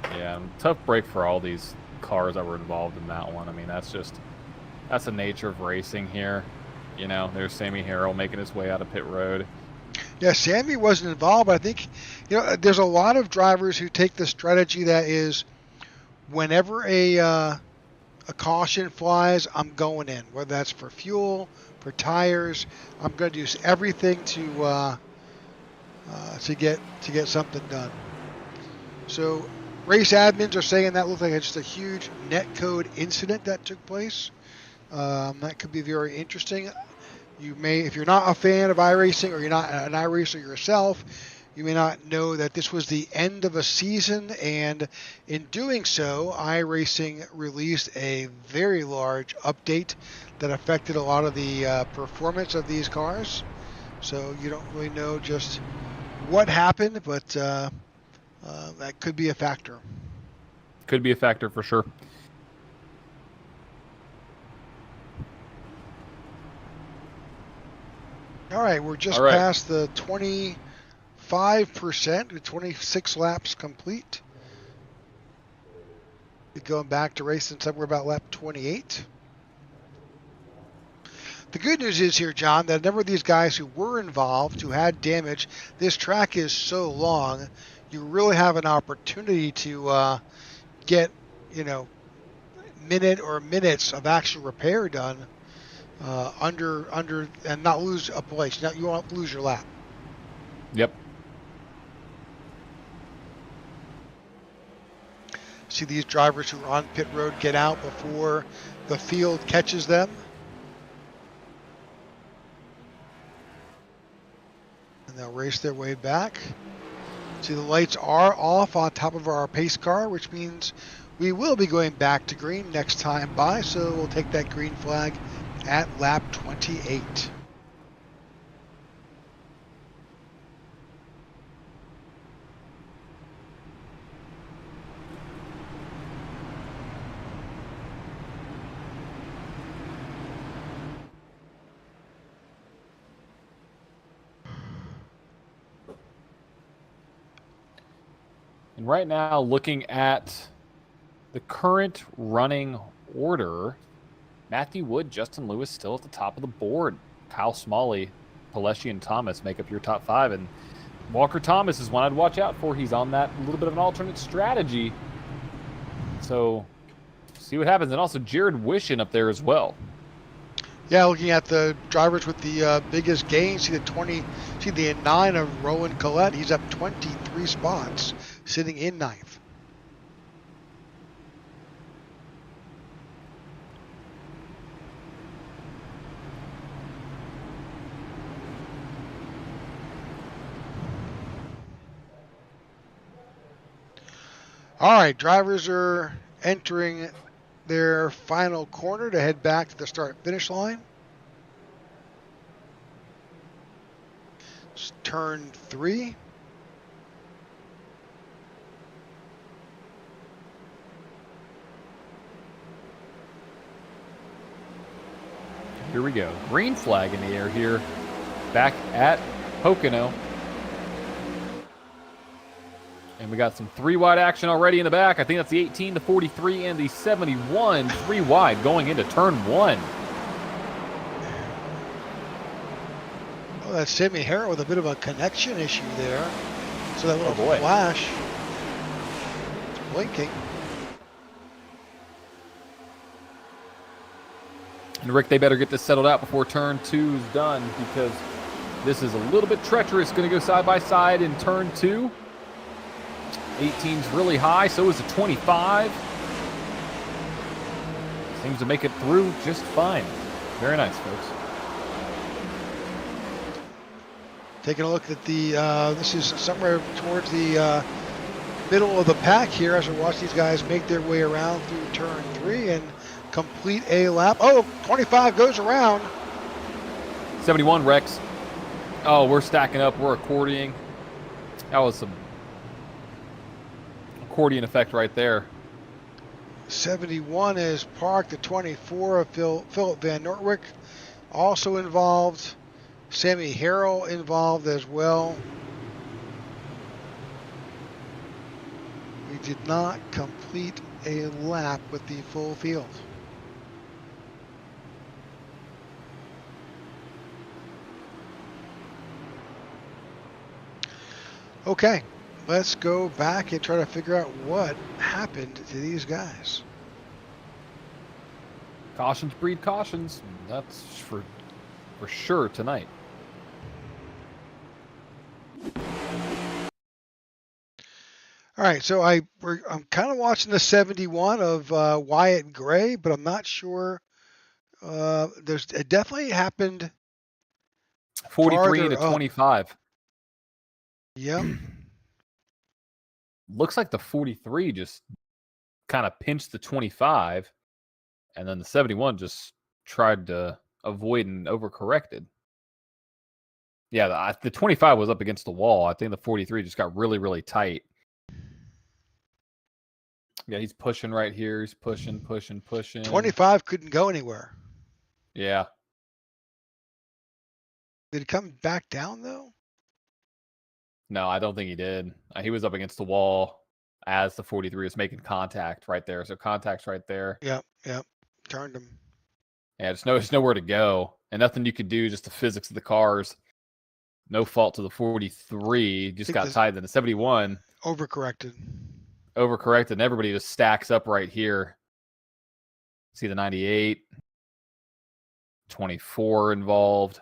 Yeah, tough break for all these cars that were involved in that one. I mean, that's the nature of racing here. You know, there's Sammy Harrell making his way out of pit road. Yeah, Sammy wasn't involved, but I think, there's a lot of drivers who take the strategy that is, whenever a caution flies, I'm going in. Whether that's for fuel, for tires, I'm going to do everything to get something done. So, race admins are saying that looked like just a huge netcode incident that took place. That could be very interesting. You may, if you're not a fan of iRacing or you're not an iRacer yourself, you may not know that this was the end of a season, and in doing so, iRacing released a very large update that affected a lot of the performance of these cars. So you don't really know just what happened, but that could be a factor. Could be a factor for sure. All right, we're just past the 25%, 26 laps complete. We're going back to racing somewhere about lap 28. The good news is here, John, that a number of these guys who were involved, who had damage, this track is so long, you really have an opportunity to get, minute or minutes of actual repair done under and not lose a place. You won't lose your lap. Yep. See these drivers who are on pit road get out before the field catches them. And they'll race their way back. See, the lights are off on top of our pace car, which means We will be going back to green next time by, so we'll take that green flag at lap 28. And right now, looking at the current running order, Matthew Wood, Justin Lewis still at the top of the board. Kyle Smalley, Paleshi, and Thomas make up your top 5. And Walker Thomas is one I'd watch out for. He's on that little bit of an alternate strategy. So see what happens. And also Jared Wishin up there as well. Yeah, looking at the drivers with the biggest gains, see the 9 of Rowan Collette. He's up 23 spots, sitting in 9th. All right, drivers are entering their final corner to head back to the start-finish line. It's turn 3. Here we go. Green flag in the air here. Back at Pocono. And we got some 3-wide action already in the back. I think that's the 18, the 43, and the 71. 3-wide going into turn 1. Oh, that's Sammy Harrell with a bit of a connection issue there. So that little boy. flash. It's blinking. And Rick, they better get this settled out before turn 2 is done, because this is a little bit treacherous. Going to go side by side in turn 2. 18's really high, so is the 25. Seems to make it through just fine. Very nice, folks. Taking a look at the, this is somewhere towards the middle of the pack here as we watch these guys make their way around through turn 3 and complete a lap. Oh, 25 goes around. 71, Rex. Oh, we're stacking up. We're accordioning. That was some accordion effect right there. 71 is parked. The 24 of Philip Van Nortwick also involved. Sammy Harrell involved as well. We did not complete a lap with the full field. Okay, let's go back and try to figure out what happened to these guys. Cautions breed cautions. That's for sure tonight. All right, so I'm kind of watching the 71 of Wyatt Gray, but I'm not sure. It definitely happened. 43 to 25. Yep. Looks like the 43 just kind of pinched the 25, and then the 71 just tried to avoid and overcorrected. Yeah, the 25 was up against the wall. I think the 43 just got really, really tight. Yeah, he's pushing right here. He's pushing. 25 couldn't go anywhere. Yeah. Did it come back down, though? No, I don't think he did. He was up against the wall as the 43 was making contact right there. So contact's right there. Yep. Turned him. Yeah, there's nowhere to go. And nothing you could do, just the physics of the cars. No fault to the 43. Just got tied in the 71. Overcorrected, and everybody just stacks up right here. See the 98. 24 involved.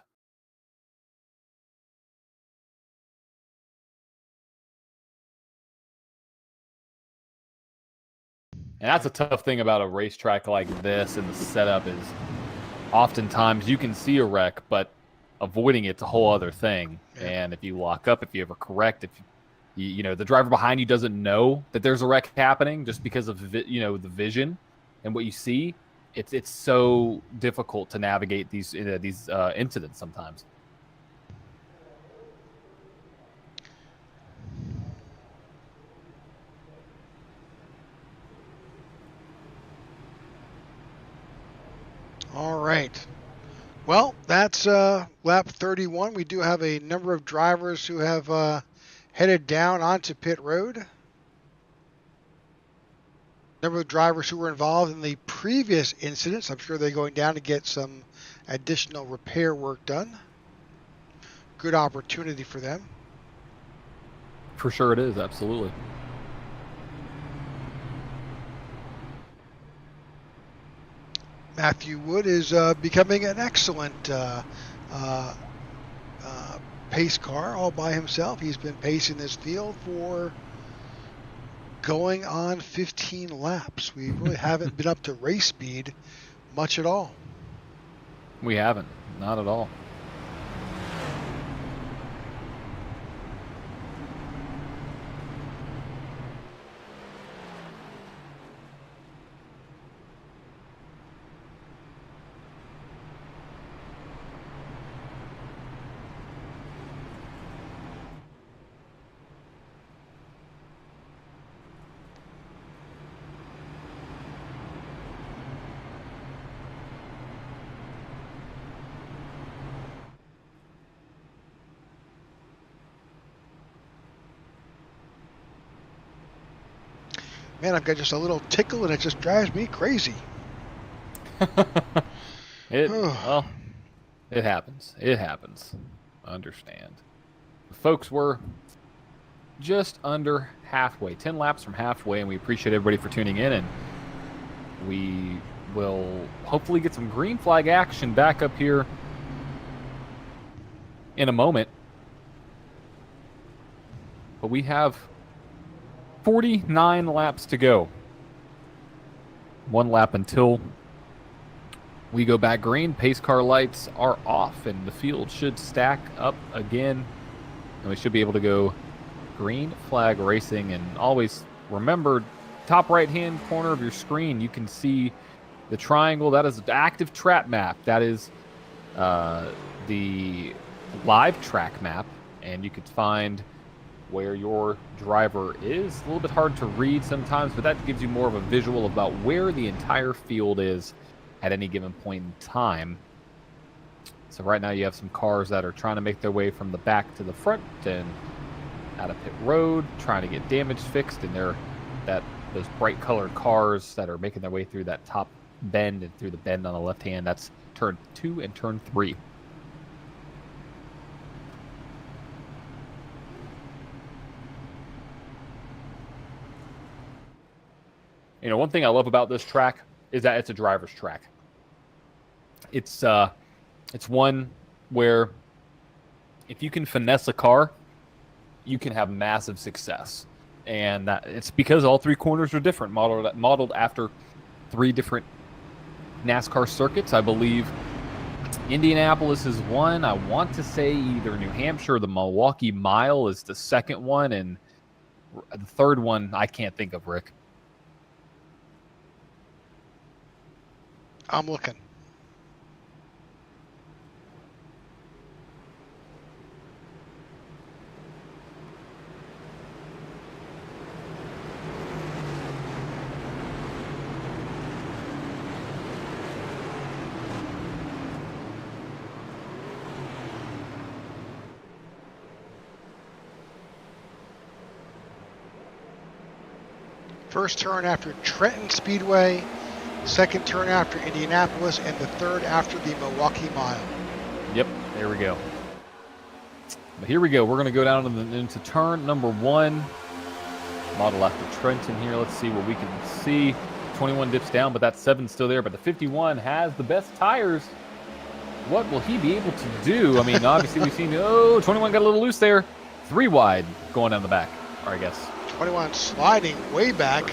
And that's a tough thing about a racetrack like this, and the setup is oftentimes you can see a wreck, but avoiding it's a whole other thing. Yeah. And if you lock up, if you ever correct, The driver behind you doesn't know that there's a wreck happening just because of the vision and what you see. It's so difficult to navigate these incidents sometimes. All right. Well, that's lap 31. We do have a number of drivers who have headed down onto pit road. Number of drivers who were involved in the previous incidents. I'm sure they're going down to get some additional repair work done. Good opportunity for them. For sure it is, absolutely. Matthew Wood is becoming an excellent pace car all by himself. He's been pacing this field for going on 15 laps. We really haven't been up to race speed much at all. We haven't, not at all. Man, I've got just a little tickle and it just drives me crazy. Well, it happens. It happens. I understand. Folks, we're just under halfway, 10 laps from halfway, and we appreciate everybody for tuning in, and we will hopefully get some green flag action back up here in a moment. But we have 49 laps to go. One lap until we go back green. Pace car lights are off, and the field should stack up again. And we should be able to go green flag racing. And always remember, top right-hand corner of your screen, you can see the triangle. That is the active track map. That is the live track map. And you could find where your driver is. A little bit hard to read sometimes, but that gives you more of a visual about where the entire field is at any given point in time. So right now you have some cars that are trying to make their way from the back to the front and out of pit road, trying to get damage fixed, and those bright colored cars that are making their way through that top bend and through the bend on the left hand. That's turn 2 and turn 3. One thing I love about this track is that it's a driver's track. It's one where if you can finesse a car, you can have massive success. And it's because all three corners are different, modeled after 3 different NASCAR circuits. I believe Indianapolis is one. I want to say either New Hampshire or the Milwaukee Mile is the second one, and the third one I can't think of, Rick. I'm looking. First turn after Trenton Speedway, second turn after Indianapolis, and the third after the Milwaukee Mile. Yep, there we go. But here we go. We're going to go down into turn number 1. Model after Trenton here. Let's see what we can see. 21 dips down, but that 7's still there. But the 51 has the best tires. What will he be able to do? I mean, obviously we've seen, 21 got a little loose there. 3 wide going down the back, or I guess. 21 sliding way back.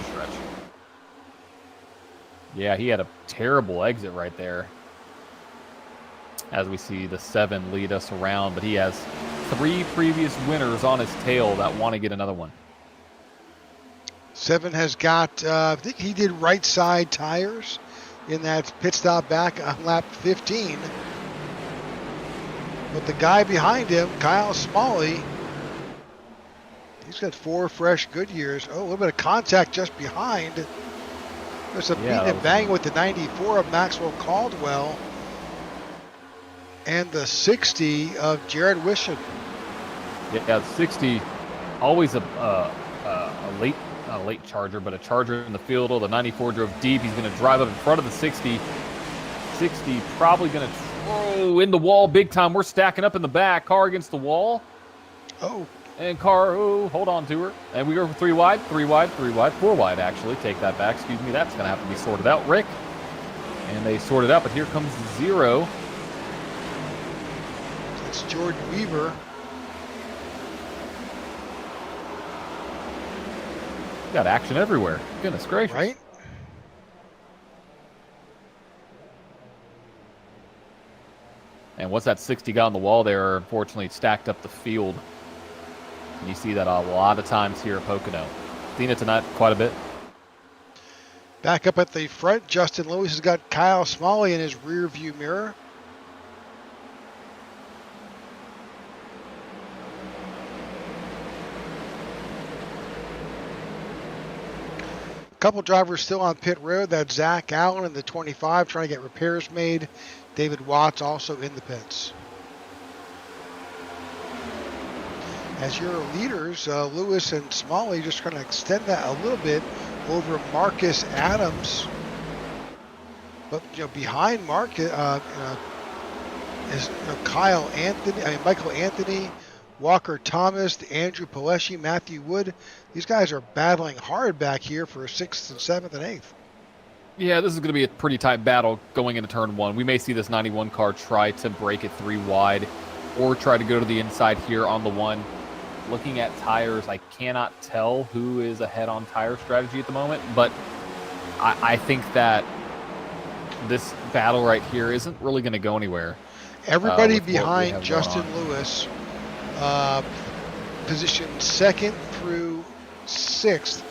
Yeah, he had a terrible exit right there. As we see the 7 lead us around, but he has 3 previous winners on his tail that want to get another one. 7 has got, I think he did right side tires in that pit stop back on lap 15. But the guy behind him, Kyle Smalley, he's got 4 fresh Goodyears. Oh, a little bit of contact just behind. There's some beating and banging with the 94 of Maxwell Caldwell and the 60 of Jared Wishon. Yeah, 60, always a late charger, but a charger in the field. The 94 drove deep. He's going to drive up in front of the 60. 60 probably going to throw in the wall big time. We're stacking up in the back. Car against the wall. Oh. And car, hold on to her. And we go for 3 wide, 4 wide actually. Take that back, excuse me. That's going to have to be sorted out, Rick. And they sort it out, but here comes 0. It's Jordan Weaver. Got action everywhere. Goodness gracious. Right? And what's that 60 got on the wall there? Unfortunately, it stacked up the field. And you see that a lot of times here at Pocono. Seen it tonight quite a bit. Back up at the front, Justin Lewis has got Kyle Smalley in his rear view mirror. Couple drivers still on pit road. That's Zach Allen in the 25 trying to get repairs made. David Watts also in the pits. As your leaders, Lewis and Smalley just trying to extend that a little bit over Marcus Adams. But behind Marcus is Michael Anthony, Walker Thomas, Andrew Pileshi, Matthew Wood. These guys are battling hard back here for 6th and 7th and 8th. Yeah, this is going to be a pretty tight battle going into turn 1. We may see this 91 car try to break it 3 wide or try to go to the inside here on the 1. Looking at tires, I cannot tell who is ahead on tire strategy at the moment, but I think that this battle right here isn't really going to go anywhere. Everybody behind Justin Lewis, position 2nd through 6th,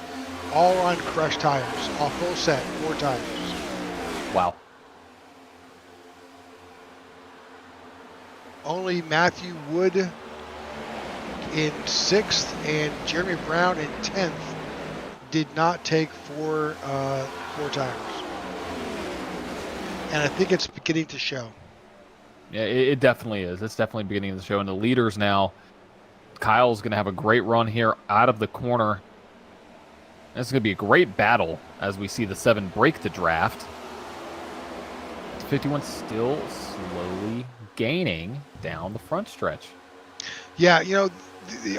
all on crushed tires, all full set, 4 tires. Wow. Only Matthew Wood in 6th and Jeremy Brown in 10th did not take 4 tires. And I think it's beginning to show. Yeah, it definitely is. It's definitely beginning of the show. And the leaders now, Kyle's going to have a great run here out of the corner. This is going to be a great battle as we see the 7 break the draft. 51 still slowly gaining down the front stretch. Yeah,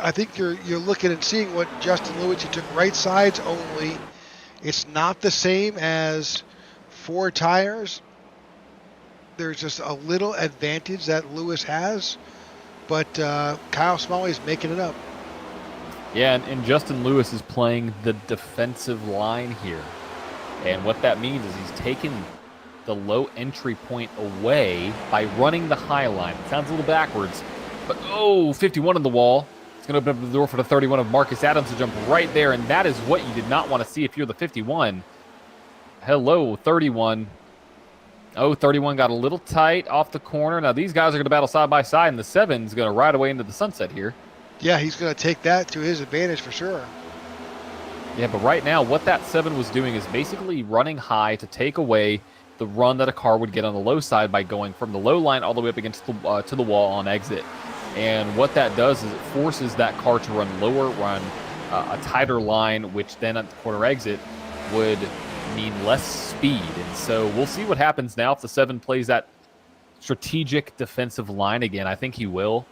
I think you're looking and seeing what Justin Lewis, he took right sides only. It's not the same as 4 tires. There's just a little advantage that Lewis has, but Kyle Smalley is making it up. Yeah, and Justin Lewis is playing the defensive line here. And what that means is he's taken the low entry point away by running the high line. It sounds a little backwards, but 51 on the wall. It's going to open up the door for the 31 of Marcus Adams to jump right there, and that is what you did not want to see if you're the 51. Hello, 31. 31 got a little tight off the corner. Now these guys are going to battle side by side, and the 7's going to ride away into the sunset here. Yeah, he's going to take that to his advantage for sure. Yeah, but right now what that 7 was doing is basically running high to take away the run that a car would get on the low side by going from the low line all the way up against the, to the wall on exit. And what that does is it forces that car to run lower, run a tighter line, which then at the corner exit would mean less speed. And so we'll see what happens now if the 7 plays that strategic defensive line again. I think he will.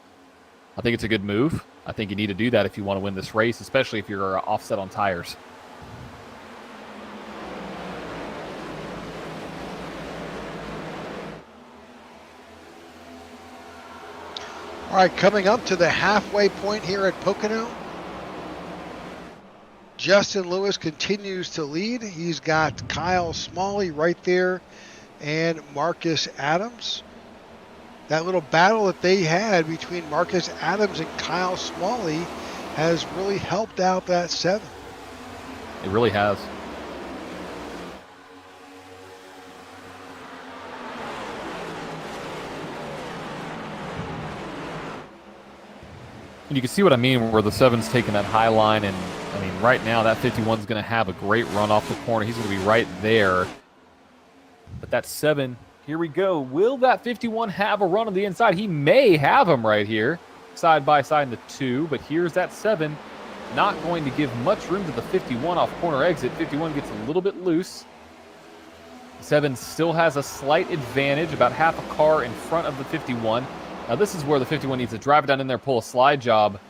I think it's a good move. I think you need to do that if you want to win this race, especially if you're offset on tires. All right, coming up to the halfway point here at Pocono. Justin Lewis continues to lead. He's got Kyle Smalley right there and Marcus Adams. that little battle that they had between Marcus Adams and Kyle Smalley has really helped out that 7. It really has. And you can see what I mean, where the 7's taking that high line, and I mean, right now that 51's going to have a great run off the corner. He's going to be right there. But that 7, here we go. Will that 51 have a run on the inside? He may have him right here, side by side in the 2. But here's that 7, not going to give much room to the 51 off corner exit. 51 gets a little bit loose. 7 still has a slight advantage, about half a car in front of the 51. Now this is where the 51 needs to drive it down in there, pull a slide job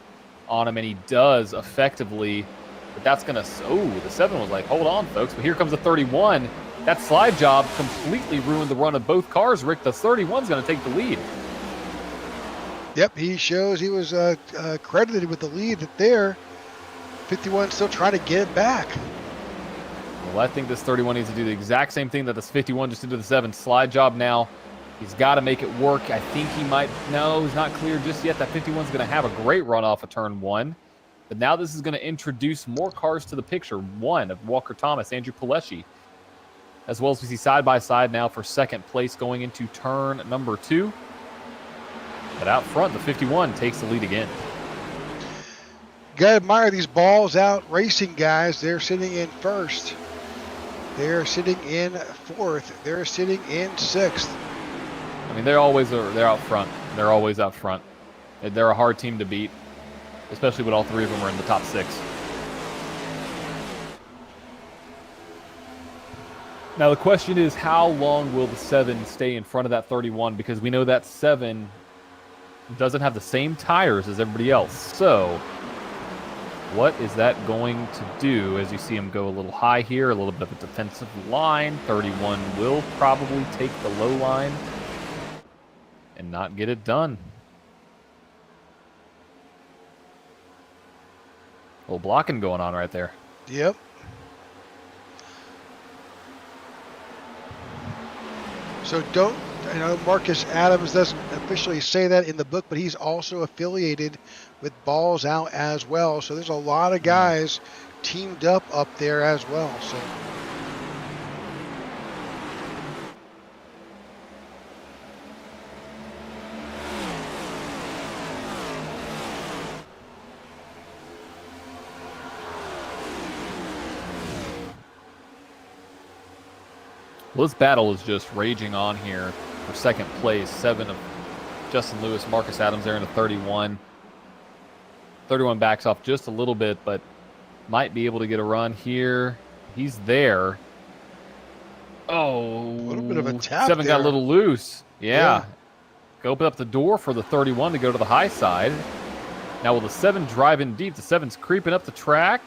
on him, and he does effectively. But that's going to, oh, the 7 was like, hold on, folks. But here comes the 31. That slide job completely ruined the run of both cars, Rick. The 31's going to take the lead. Yep, he shows he was credited with the lead there. 51 still trying to get it back. Well, I think this 31 needs to do the exact same thing that this 51 just did to the 7. Slide job now. He's got to make it work. I think he might. No, he's not clear just yet. That 51's going to have a great run off of turn 1. But now this is going to introduce more cars to the picture. 1 of Walker Thomas, Andrew Pileshi, as well as we see side by side now for second place going into turn number 2. But out front, the 51 takes the lead again. Gotta admire these balls out racing guys. They're sitting in 1st. They're sitting in 4th. They're sitting in 6th. I mean, they're out front. They're always out front. They're a hard team to beat, especially when all 3 of them are in the top 6. Now the question is, how long will the 7 stay in front of that 31? Because we know that 7 doesn't have the same tires as everybody else. So what is that going to do as you see him go a little high here, a little bit of a defensive line? 31 will probably take the low line and not get it done. A little blocking going on right there. Yep. So I know Marcus Adams doesn't officially say that in the book, but he's also affiliated with Balls Out as well. So there's a lot of guys teamed up there as well. So well, this battle is just raging on here for second place. 7 of Justin Lewis, Marcus Adams there in a 31. 31 backs off just a little bit, but might be able to get a run here. He's there. Oh, a little bit of a tap 7 there. got a little loose. Yeah. Go open up the door for the 31 to go to the high side. Now will the 7 drive in deep? The 7's creeping up the track.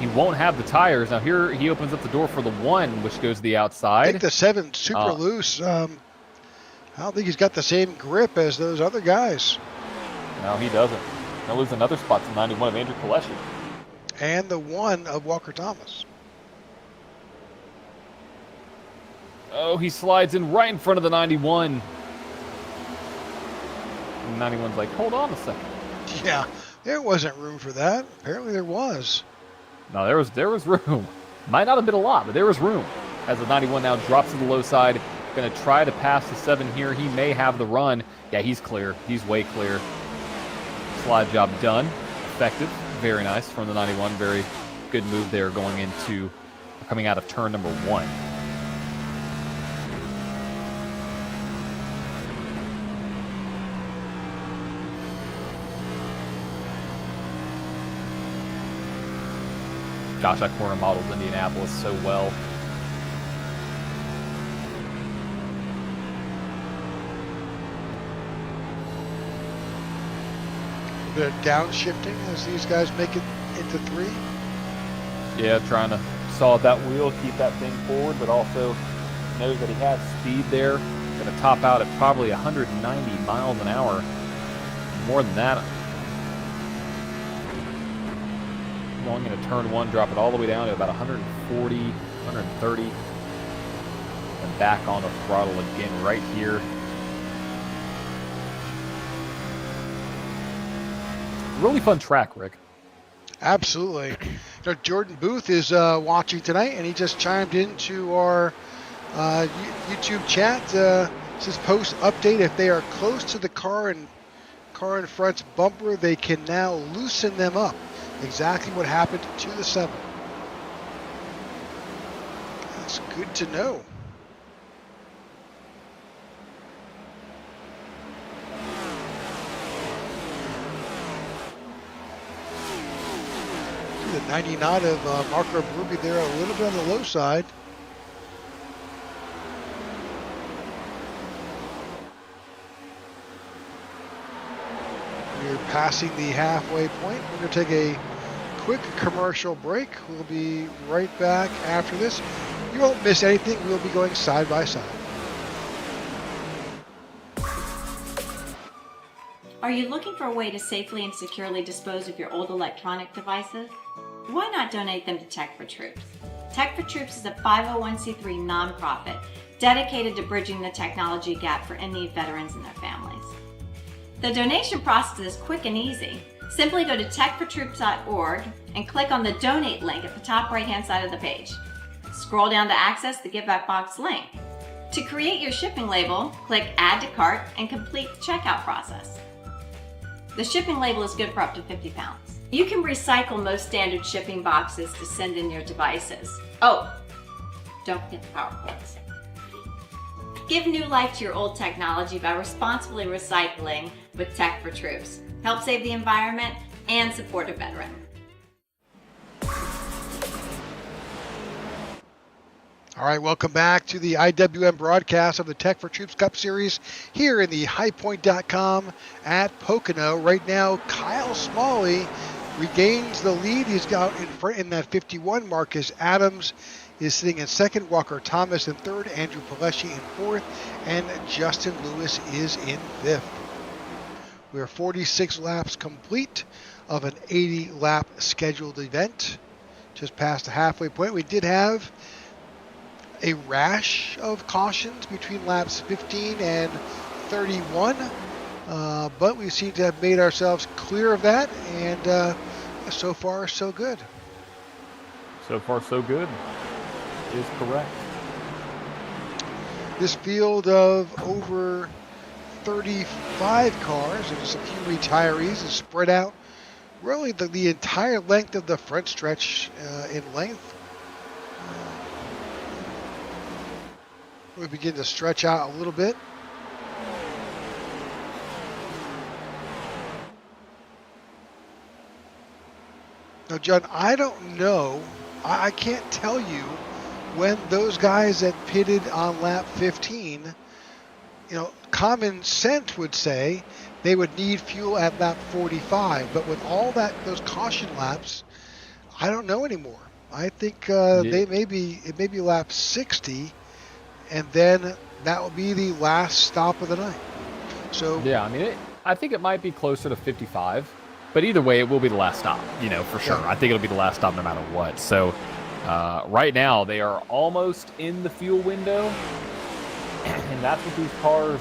He won't have the tires. Now here he opens up the door for the 1, which goes to the outside. I think the 7's super loose. I don't think he's got the same grip as those other guys. No, he doesn't. He'll lose another spot to 91 of Andrew Pileshi. And the 1 of Walker Thomas. Oh, he slides in right in front of the 91. And 91's like, hold on a second. Yeah, there wasn't room for that. Apparently there was. No, there was room. Might not have been a lot, but there was room. As the 91 now drops to the low side. Going to try to pass the 7 here. He may have the run. Yeah, he's clear. He's way clear. Slide job done. Effective. Very nice from the 91. Very good move there coming out of turn number 1. Gosh, that corner models Indianapolis so well. A bit of downshifting as these guys make it into 3. Yeah, trying to saw that wheel, keep that thing forward, but also knows that he has speed there. Going to top out at probably 190 miles an hour. More than that. Going into turn 1, drop it all the way down to about 140, 130. and back on the throttle again right here. Really fun track, Rick. Absolutely. Jordan Booth is watching tonight, and he just chimed into our YouTube chat. Says post update: if they are close to the car in front's bumper, they can now loosen them up. Exactly what happened to the 7. That's good to know. The 99 of Marco Ruby there, a little bit on the low side. We're passing the halfway point. We're going to take a quick commercial break. We'll be right back after this. You won't miss anything. We'll be going side by side. Are you looking for a way to safely and securely dispose of your old electronic devices? Why not donate them to Tech for Troops? Tech for Troops is a 501c3 nonprofit dedicated to bridging the technology gap for in-need veterans and their families. The donation process is quick and easy. Simply go to techfortroops.org and click on the donate link at the top right-hand side of the page. Scroll down to access the Give Back Box link. To create your shipping label, click Add to Cart and complete the checkout process. The shipping label is good for up to 50 pounds. You can recycle most standard shipping boxes to send in your devices. Oh, don't forget the power cords. Give new life to your old technology by responsibly recycling with Tech for Troops. Help save the environment and support a veteran. All right, welcome back to the IWM broadcast of the Tech for Troops Cup Series here in the highpoint.com at Pocono. Right now, Kyle Smalley regains the lead. He's got in front in that 51. Marcus Adams is sitting in second. Walker Thomas in third. Andrew Pileshi in fourth. And Justin Lewis is in fifth. We're 46 laps complete of an 80-lap scheduled event. Just past the halfway point. We did have a rash of cautions between laps 15 and 31, but we seem to have made ourselves clear of that, and so far so good. So far so good is correct. This field of over 35 cars, and just a few retirees, is spread out really the entire length of the front stretch in length. We begin to stretch out a little bit. Now, John, I don't know. I can't tell you when those guys that pitted on lap 15, common sense would say they would need fuel at lap 45. But with all those caution laps, I don't know anymore. I think it may be lap 60. And then that will be the last stop of the night. So yeah, I think it might be closer to 55, but either way, it will be the last stop. For sure. Yeah. I think it'll be the last stop no matter what. So right now they are almost in the fuel window, and that's what these cars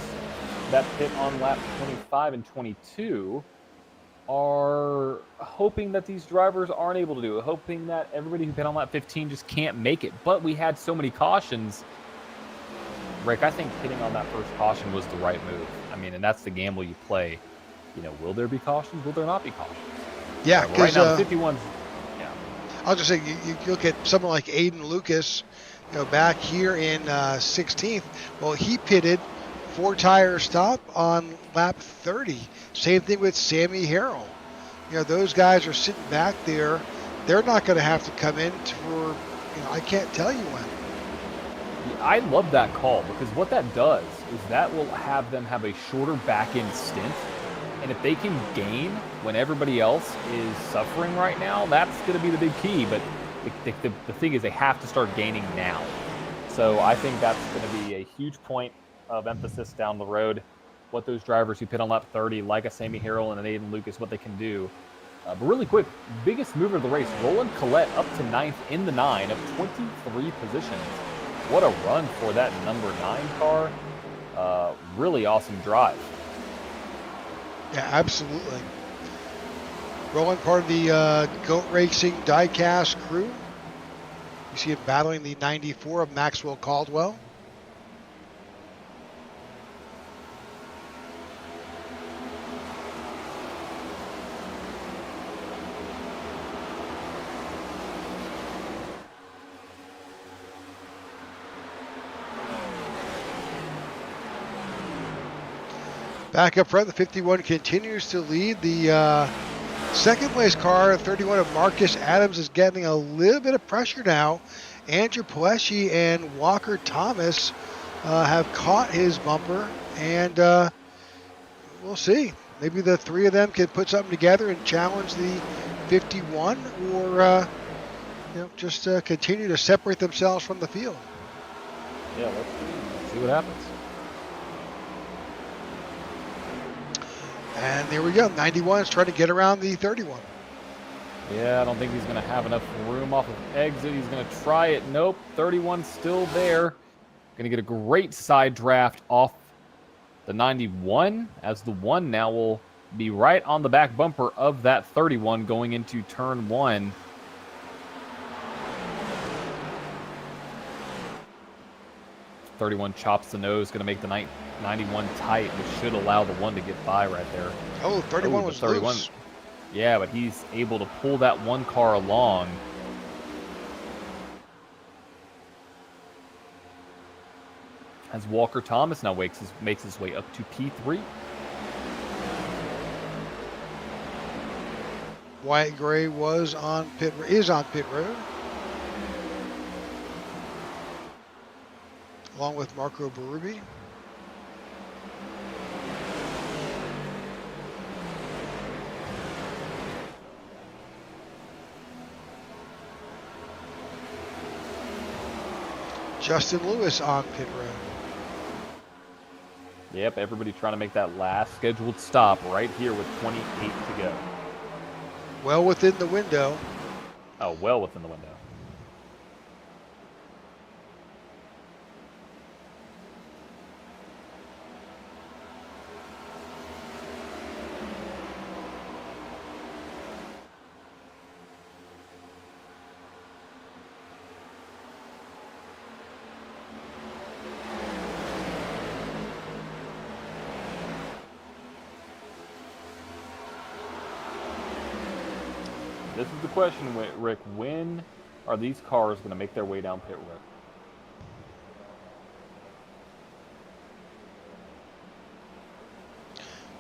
that pit on lap 25 and 22 are hoping that these drivers aren't able to do. Hoping that everybody who pit on lap 15 just can't make it. But we had so many cautions. Rick, I think hitting on that first caution was the right move. And that's the gamble you play. Will there be cautions? Will there not be cautions? Yeah, right now, 51's. Yeah. I'll just say you look at someone like Aiden Lucas, back here in 16th. Well, he pitted 4-tire stop on lap 30. Same thing with Sammy Harrell. Those guys are sitting back there. They're not going to have to come in for, I can't tell you when. I love that call, because what that does is that will have them have a shorter back-end stint. And if they can gain when everybody else is suffering right now, that's going to be the big key. But the thing is, they have to start gaining now. So I think that's going to be a huge point of emphasis down the road. What those drivers who pit on lap 30, like a Sammy Harrell and an Aiden Lucas, what they can do. But really quick, biggest mover of the race, Roland Collette up to 9th in the 9 of 23 positions. what a run for that number 9 car. Really awesome drive. Yeah, absolutely. Roland, part of the Goat Racing diecast crew. You see him battling the 94 of Maxwell Caldwell. Back up front, the 51 continues to lead. The second place car, 31 of Marcus Adams, is getting a little bit of pressure now. Andrew Palesci and Walker Thomas have caught his bumper, and we'll see. Maybe the three of them can put something together and challenge the 51, or just continue to separate themselves from the field. Yeah, let's see what happens. And there we go. 91 is trying to get around the 31. Yeah, I don't think he's going to have enough room off of exit. He's going to try it. Nope, 31's still there. Going to get a great side draft off the 91, as the 1 now will be right on the back bumper of that 31 going into turn 1. .31 chops the nose, going to make the 91 tight, which should allow the 1 to get by right there. Oh, 31 was 31. Loose. Yeah, but he's able to pull that 1 car along. As Walker Thomas now makes his way up to P3. Wyatt Gray is on pit road, along with Marco Berube. Justin Lewis on pit road. Yep, everybody trying to make that last scheduled stop right here with 28 to go. Well within the window. Oh, well within the window. This is the question, Rick. When are these cars going to make their way down pit road?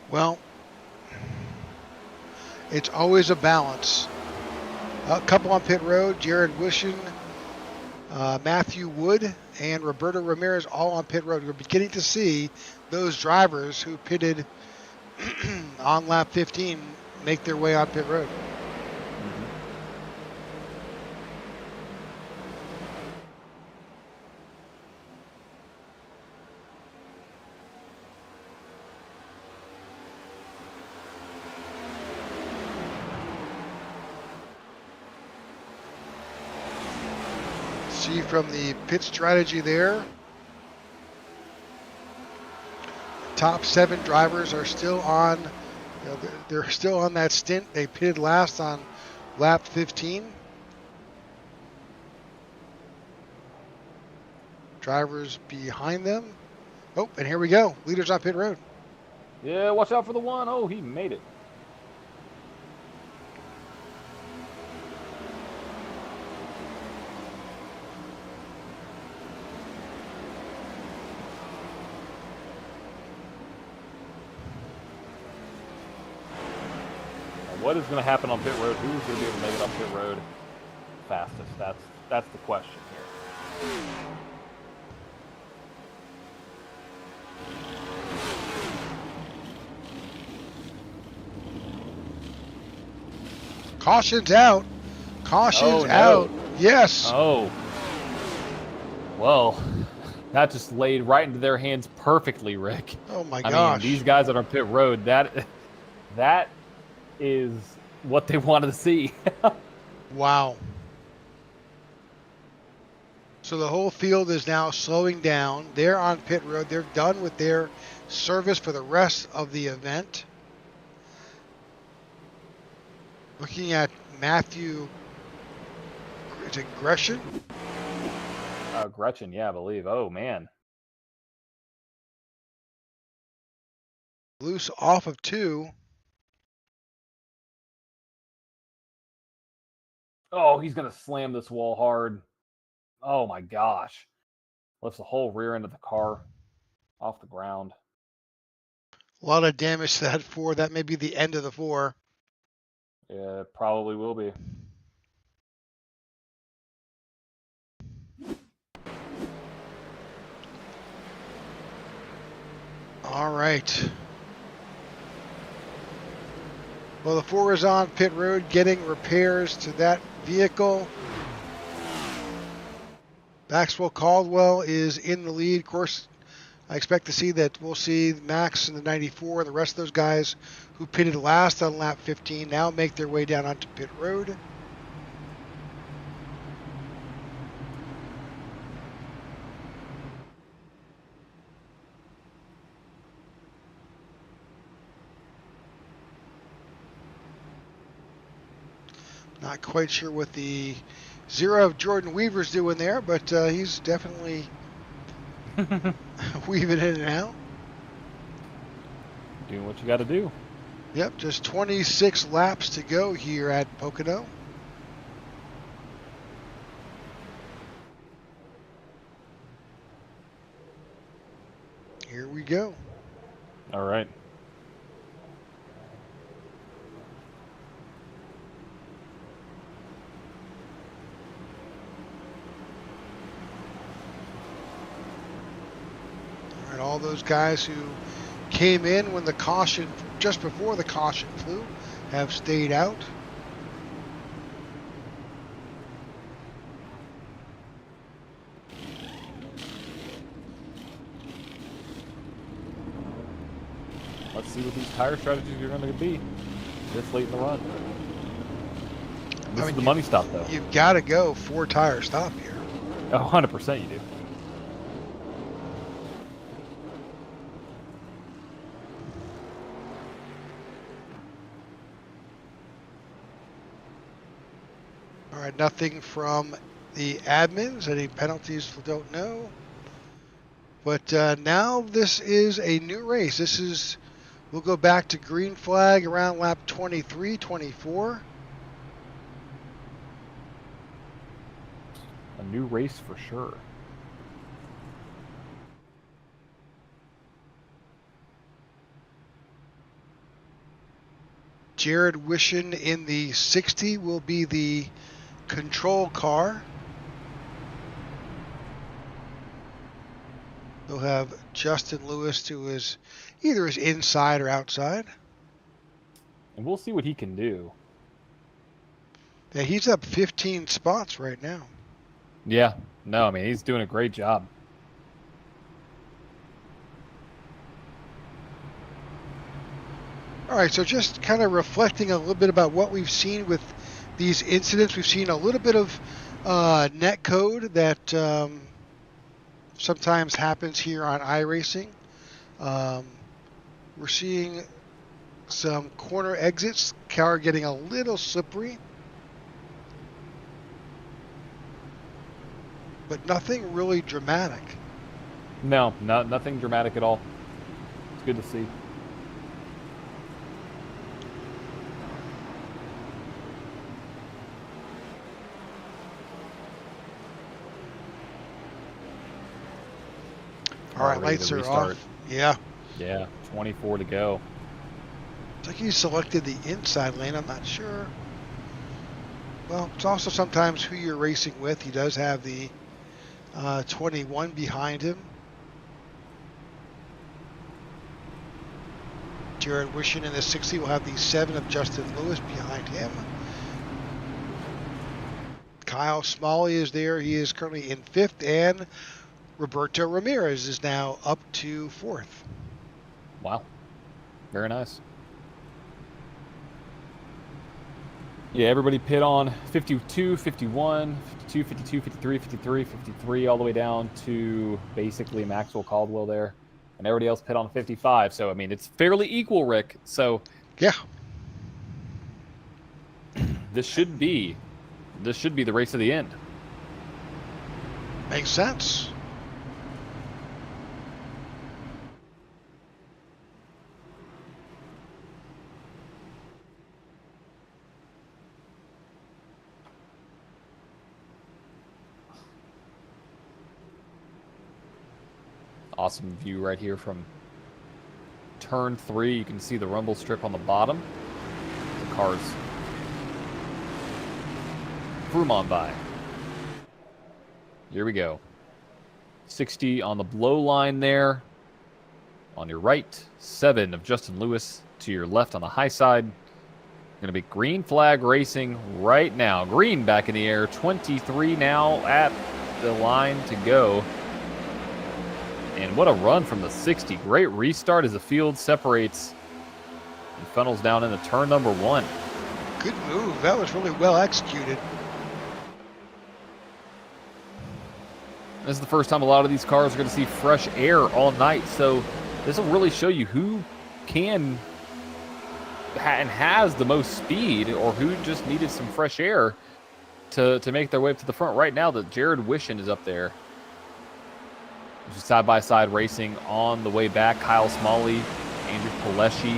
Well, it's always a balance. A couple on pit road, Jared Wishon, Matthew Wood, and Roberto Ramirez all on pit road. We're beginning to see those drivers who pitted on lap 15 make their way on pit road. See from the pit strategy there, top 7 drivers are still on. They're still on that stint. They pitted last on lap 15. Drivers behind them. Oh, and here we go. Leaders on pit road. Yeah, watch out for the 1. Oh, he made it. What is going to happen on pit road? Who's going to be able to make it on pit road fastest? That's the question here. Caution's out. Caution's out. Yes. Oh. Well, that just laid right into their hands perfectly, Rick. Oh my gosh. gosh. I mean, these guys that are on pit road, that is what they wanted to see. Wow. So the whole field is now slowing down. They're on pit road. They're done with their service for the rest of the event. Looking at Matthew, is it Gresham? Gretchen, yeah, I believe. Oh, man. Loose off of 2. Oh, he's going to slam this wall hard. Oh, my gosh. Lifts the whole rear end of the car off the ground. A lot of damage to that 4. That may be the end of the 4. Yeah, it probably will be. All right. Well, the 4 is on pit road getting repairs to that vehicle. Maxwell Caldwell is in the lead. Of course, I expect to see that we'll see Max in the 94 and the rest of those guys who pitted last on lap 15 now make their way down onto pit road. Not quite sure what the 0 of Jordan Weaver's doing there, but he's definitely weaving in and out. Doing what you got to do. Yep, just 26 laps to go here at Pocono. Here we go. All right. All those guys who came in when the caution, just before the caution flew, have stayed out. Let's see what these tire strategies are going to be this late in the run. And this is the money stop, though. You've got to go 4-tire stop here. Oh, 100% you do. All right, nothing from the admins. Any penalties, don't know. But now this is a new race. We'll go back to green flag around lap 23, 24. A new race for sure. Jared Wishon in the 60 will be the control car. They'll have Justin Lewis to either his inside or outside. And we'll see what he can do. Yeah, he's up 15 spots right now. Yeah. No, I mean, he's doing a great job. All right, so just kind of reflecting a little bit about what we've seen with these incidents. We've seen a little bit of net code that sometimes happens here on iRacing. We're seeing some corner exits, car getting a little slippery, but nothing really dramatic. No, nothing dramatic at all. It's good to see. All right, lights are off. Yeah. Yeah, 24 to go. It's like he selected the inside lane. I'm not sure. Well, it's also sometimes who you're racing with. He does have the 21 behind him. Jared Wishon in the 60 will have the 7 of Justin Lewis behind him. Kyle Smalley is there. He is currently in 5th, and Roberto Ramirez is now up to 4th. Wow. Very nice. Yeah, everybody pit on 52, 51, 52, 52, 53, 53, 53, all the way down to basically Maxwell Caldwell there. And everybody else pit on 55. So, I mean, it's fairly equal, Rick. So Yeah. this should be the race of the end. Makes sense. Awesome view right here from turn 3. You can see the rumble strip on the bottom. The cars vroom on by. Here we go. 60 on the blow line there. On your right, 7 of Justin Lewis to your left on the high side. Going to be green flag racing right now. Green back in the air. 23 now at the line to go. And what a run from the 60. Great restart as the field separates and funnels down into turn number 1. Good move. That was really well executed. This is the first time a lot of these cars are going to see fresh air all night. So this will really show you who can and has the most speed, or who just needed some fresh air to make their way up to the front. Right now, the Jared Wishon is up there. Side-by-side racing on the way back. Kyle Smalley, Andrew Pileshi.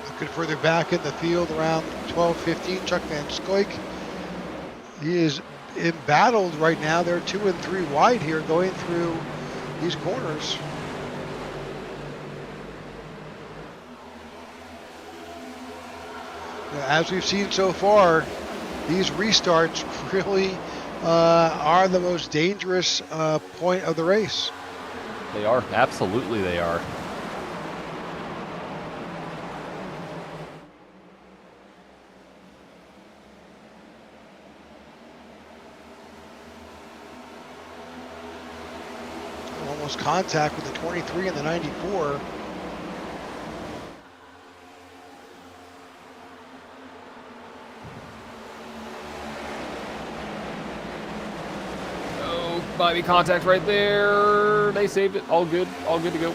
Looking further back in the field around 12-15, Chuck Van Scoik. He is embattled right now. They're 2 and 3 wide here going through these corners. As we've seen so far, these restarts really are the most dangerous point of the race. They are. Absolutely they are. Almost contact with the 23 and the 94. Might be contact right there. They saved it. All good. All good to go.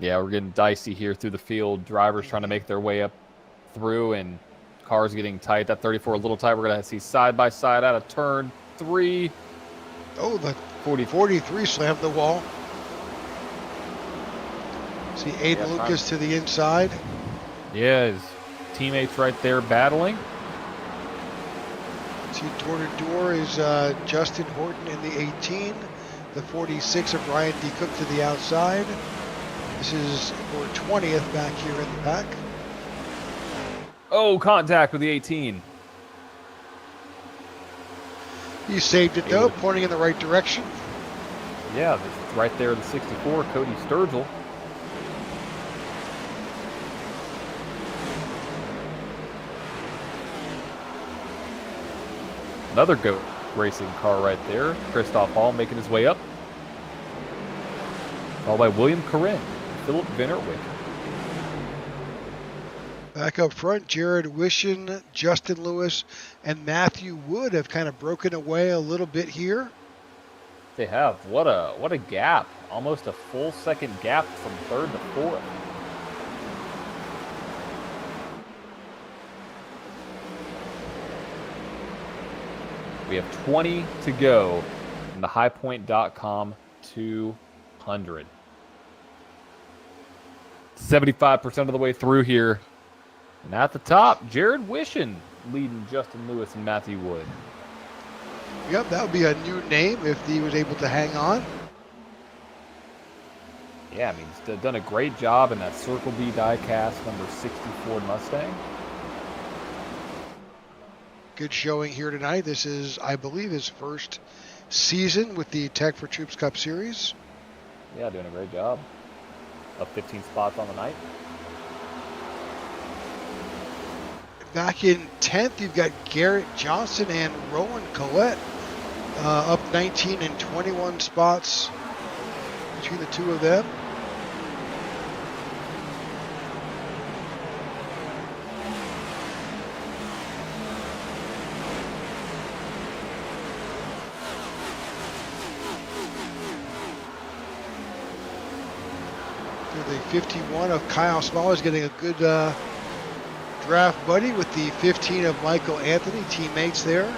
Yeah, we're getting dicey here through the field. Drivers trying to make their way up through, and cars getting tight. That 34 a little tight. We're going to see side by side out of turn 3. Oh, the 43 slammed the wall. See Aiden Lucas to the inside. Yeah, his teammates right there battling. See, door to door is Justin Horton in the 18. The 46 of Ryan D. Cook to the outside. This is for 20th back here in the pack. Oh, contact with the 18. He saved it though, pointing in the right direction. Yeah, right there, the 64, Cody Sturgill. Another GOAT racing car right there. Christoph Hall making his way up. Followed by William Corinne, Philip Vinnerwick. Back up front, Jared Wishon, Justin Lewis, and Matthew Wood have kind of broken away a little bit here. They have. What a gap. Almost a full second gap from 3rd to 4th. We have 20 to go in the highpoint.com 200. 75% of the way through here. And at the top, Jared Wishon leading Justin Lewis and Matthew Wood. Yep, that would be a new name if he was able to hang on. Yeah, I mean, he's done a great job in that Circle B diecast number 64 Mustang. Good showing here tonight. This is, I believe, his first season with the Tech for Troops Cup Series. Yeah, doing a great job. Up 15 spots on the night. Back in 10th, you've got Garrett Johnson and Rowan Collette up 19 and 21 spots between the two of them. the 51 of Kyle Small is getting a good draft buddy with the 15 of Michael Anthony, teammates there.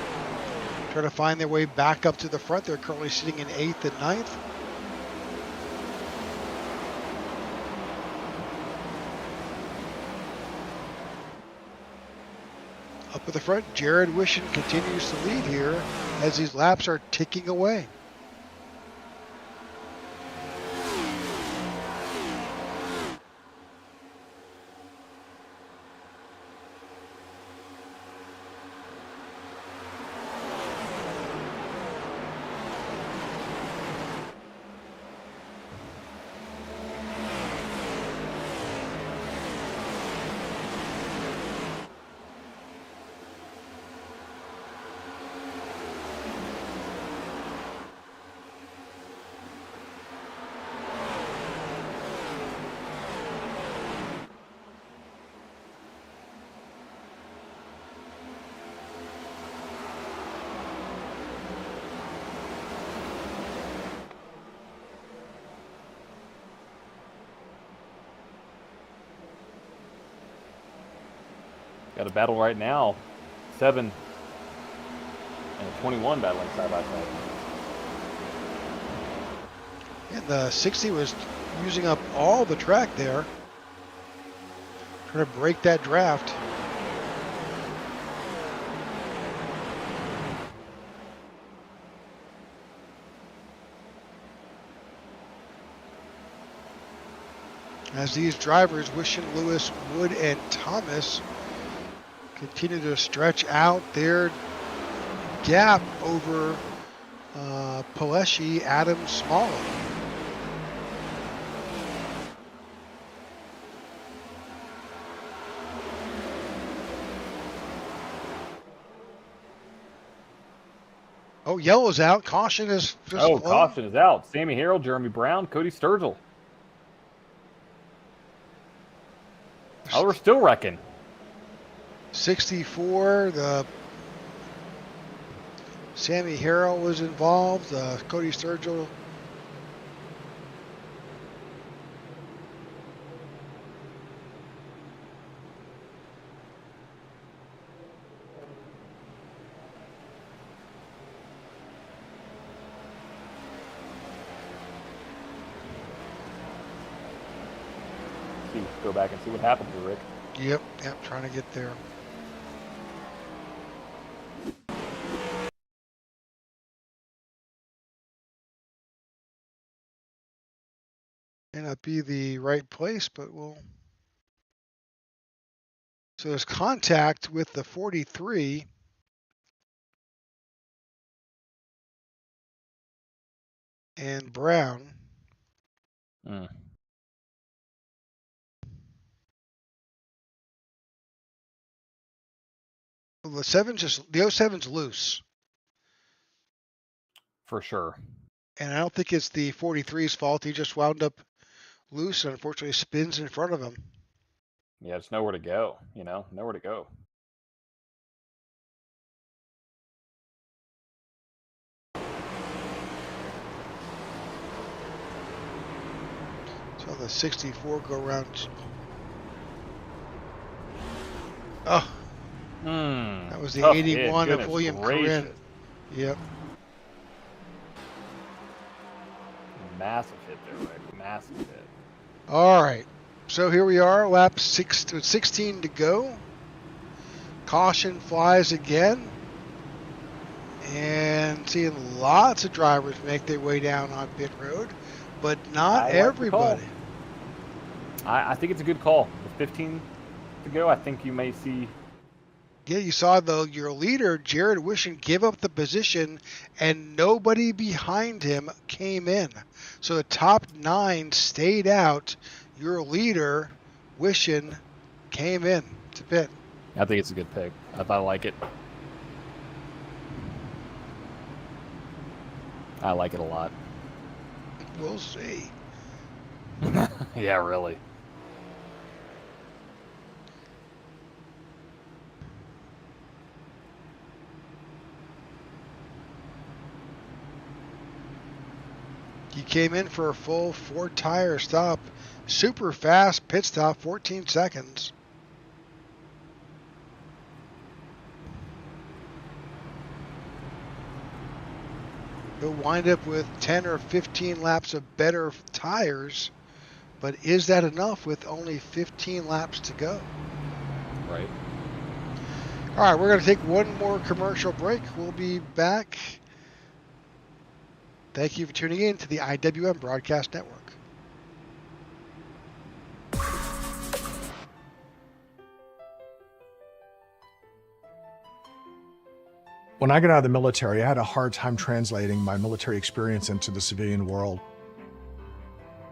Trying to find their way back up to the front. They're currently sitting in 8th and 9th. Up at the front, Jared Wishon continues to lead here as these laps are ticking away. Got a battle right now. 7 and a 21 battling side by side. And the 60 was using up all the track there. Trying to break that draft. As these drivers, Wishon, Lewis, Wood, and Thomas, continue to stretch out their gap over Paleshi, Adams, Smalley. Oh, yellow's out. Caution is just low. Caution is out. Sammy Harrell, Jeremy Brown, Cody Sturgill. Oh, we're still wrecking. 64, the Sammy Harrell was involved, Cody Sturgill. Go back and see what happened to Rick. Yep, trying to get there. May not be the right place, but we'll. So there's contact with the 43. And Brown. Well, the 07's loose. For sure. And I don't think it's the 43's fault. He just wound up loose and unfortunately spins in front of him. Yeah, it's nowhere to go, nowhere to go. So the 64 go around. Oh. That was the 81 of William Corinne. Yep. Massive hit there, Rick. Massive hit. All right. So here we are, lap 16 to go. Caution flies again. And seeing lots of drivers make their way down on pit road, but not everybody. I think it's a good call. With 15 to go, I think you may see. Yeah, you saw your leader, Jared Wishon, give up the position, and nobody behind him came in. So the top 9 stayed out. Your leader, Wishon, came in to pit. I think it's a good pick. I like it. I like it a lot. We'll see. Yeah, really. He came in for a full 4-tire stop. Super fast pit stop, 14 seconds. He'll wind up with 10 or 15 laps of better tires, but is that enough with only 15 laps to go? Right. All right, we're going to take one more commercial break. We'll be back. Thank you for tuning in to the IWM Broadcast Network. When I got out of the military, I had a hard time translating my military experience into the civilian world.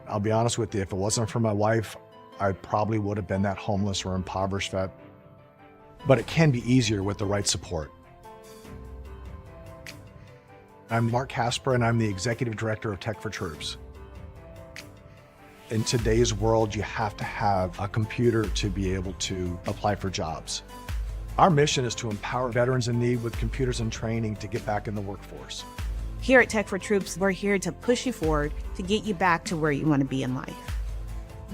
I'll be honest with you, if it wasn't for my wife, I probably would have been that homeless or impoverished vet. But it can be easier with the right support. I'm Mark Casper, and I'm the Executive Director of Tech for Troops. In today's world, you have to have a computer to be able to apply for jobs. Our mission is to empower veterans in need with computers and training to get back in the workforce. Here at Tech for Troops, we're here to push you forward to get you back to where you want to be in life.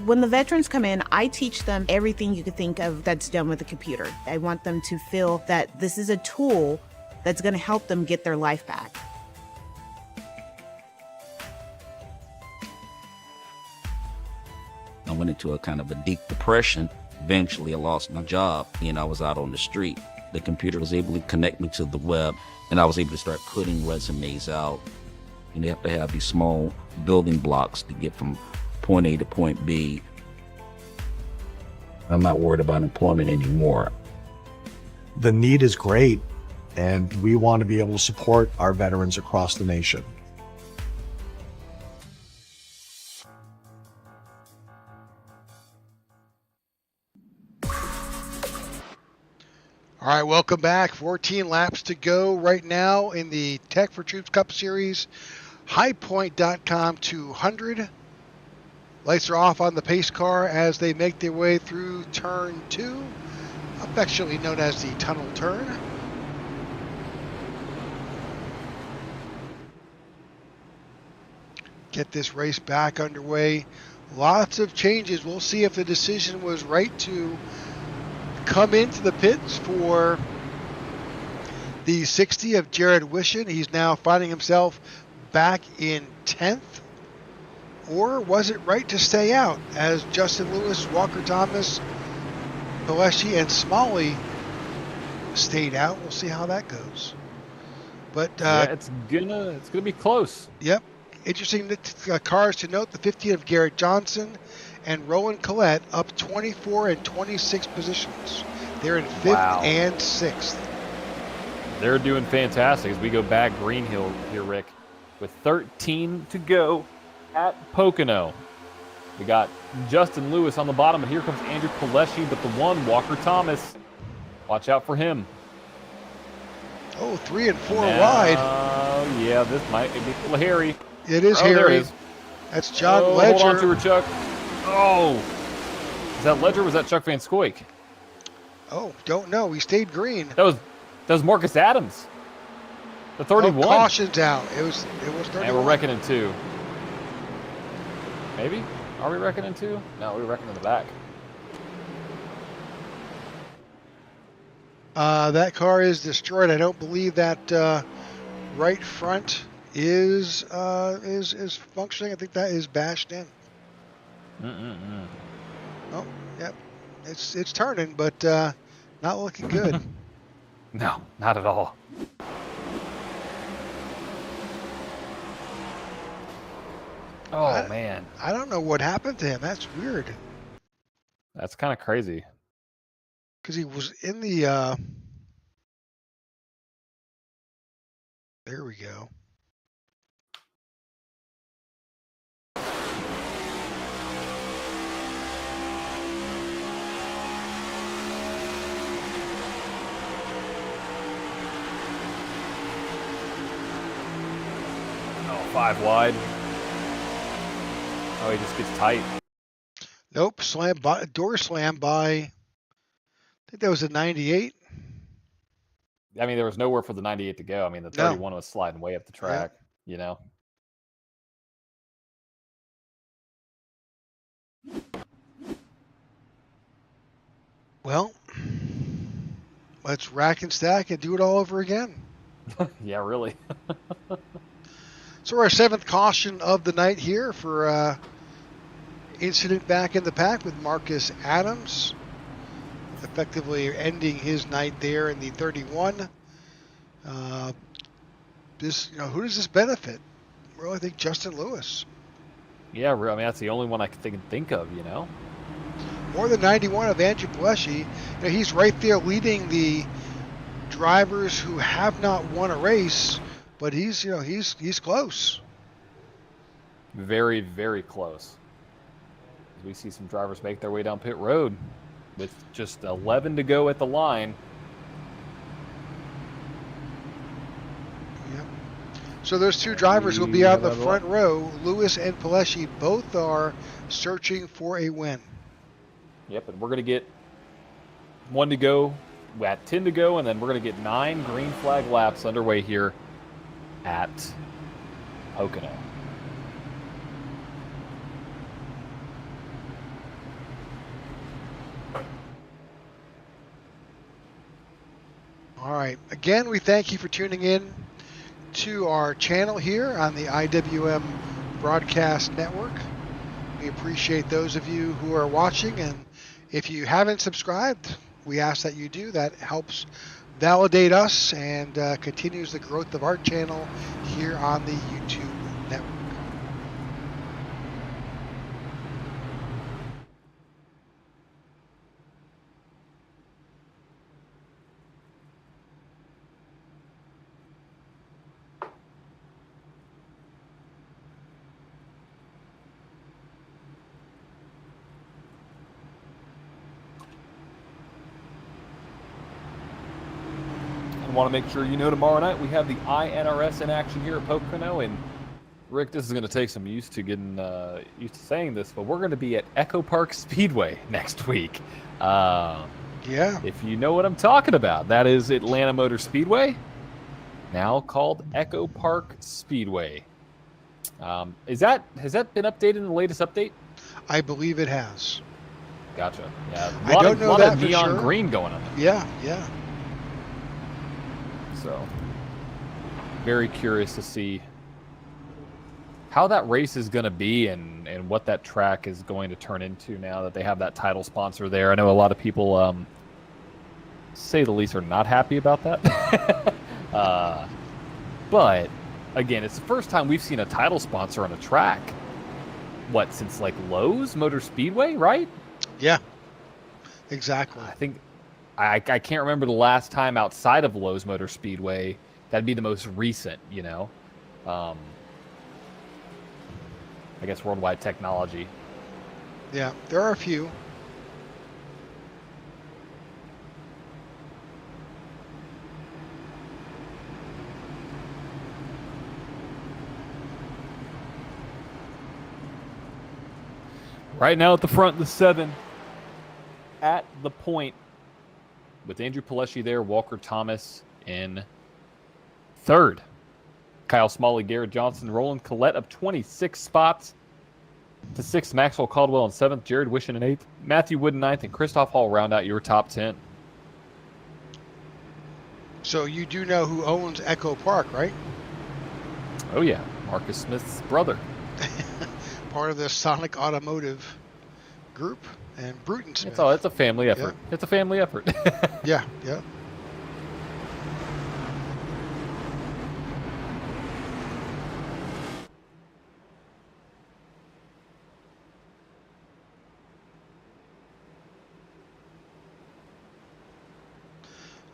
When the veterans come in, I teach them everything you could think of that's done with a computer. I want them to feel that this is a tool that's going to help them get their life back. I went into a kind of a deep depression. Eventually, I lost my job and I was out on the street. The computer was able to connect me to the web, and I was able to start putting resumes out. And you have to have these small building blocks to get from point A to point B. I'm not worried about employment anymore. The need is great, and we want to be able to support our veterans across the nation. All right, welcome back. 14 laps to go right now in the Tech for Troops Cup Series. Highpoint.com 200. Lights are off on the pace car as they make their way through turn 2, affectionately known as the tunnel turn. Get this race back underway. Lots of changes. We'll see if the decision was right to come into the pits for the 60 of Jared Wishin. He's now finding himself back in 10th. Or was it right to stay out as Justin Lewis, Walker Thomas, Pileshi, and Smalley stayed out? We'll see how that goes. But yeah, it's gonna be close. Yep. Interesting cars to note: the 15 of Garrett Johnson and Roland Collette up 24 and 26 positions. They're in 5th and 6th. They're doing fantastic as we go back Green Hill here, Rick, with 13 to go at Pocono. We got Justin Lewis on the bottom, and here comes Andrew Pileshi, but the one, Walker Thomas. Watch out for him. Oh, 3 and 4 wide. Oh, yeah, this might be a little hairy. It is hairy. There it is. That's John Ledger. Hold on to her, Chuck. Oh, is that Ledger or was that Chuck Van Scoik? Oh, don't know. He stayed green. That was Marcus Adams. The 31. Oh, caution's out. It was 31. And we're reckoning 2. Maybe? Are we reckoning 2? No, we're reckoning the back. That car is destroyed. I don't believe that right front is functioning. I think that is bashed in. Oh, yep. It's turning, but not looking good. No, not at all. Oh, man. I don't know what happened to him. That's weird. That's kind of crazy. Because he was in the... There we go. Oh, 5 wide. Oh, he just gets tight. Nope, door slam by, I think that was a 98. I mean, there was nowhere for the 98 to go. I mean, the 31 was sliding way up the track, you know? Well, let's rack and stack and do it all over again. Yeah, really. So our 7th caution of the night here for incident back in the pack with Marcus Adams, effectively ending his night there in the 31. Who does this benefit? Well, I think Justin Lewis. Yeah, I mean, that's the only one I can think of, More than 91 of Andrew Pleshy. He's right there leading the drivers who have not won a race, but he's close. Very, very close. We see some drivers make their way down pit road with just 11 to go at the line. Yep. So those two drivers will be on the front row. Lewis and Paleshi both are searching for a win. Yep, and we're going to get 1 to go at 10 to go, and then we're going to get 9 green flag laps underway here at Pocono. All right. Again, we thank you for tuning in to our channel here on the IWM Broadcast Network. We appreciate those of you who are watching, and if you haven't subscribed, we ask that you do. That helps validate us and continues the growth of our channel here on the YouTube network. I want to make sure you know tomorrow night we have the INRS in action here at Pocono, and Rick, this is going to take some used to saying this, but we're going to be at Echo Park Speedway next week. Yeah. If you know what I'm talking about, that is Atlanta Motor Speedway, now called Echo Park Speedway. Has that been updated in the latest update? I believe it has. Gotcha. Yeah. I don't know that of for neon sure. green going on. Yeah, yeah. So, very curious to see how that race is going to be and what that track is going to turn into now that they have that title sponsor there. I know a lot of people, say the least, are not happy about that. But, again, it's the first time we've seen a title sponsor on a track. What, since like Lowe's Motor Speedway, right? Yeah, exactly. I think I can't remember the last time outside of Lowe's Motor Speedway. That'd be the most recent, I guess Worldwide Technology. Yeah, there are a few. Right now at the front, the 7 at the point with Andrew Paleshi there, Walker Thomas in 3rd. Kyle Smalley, Garrett Johnson, Roland Collette up 26 spots to 6th. Maxwell Caldwell in 7th, Jared Wishon in 8th, Matthew Wood in 9th, and Christoph Hall round out your top 10. So you do know who owns Echo Park, right? Oh yeah, Marcus Smith's brother. Part of the Sonic Automotive group and Bruton Smith. It's a family effort. Yeah. It's a family effort. Yeah, yeah.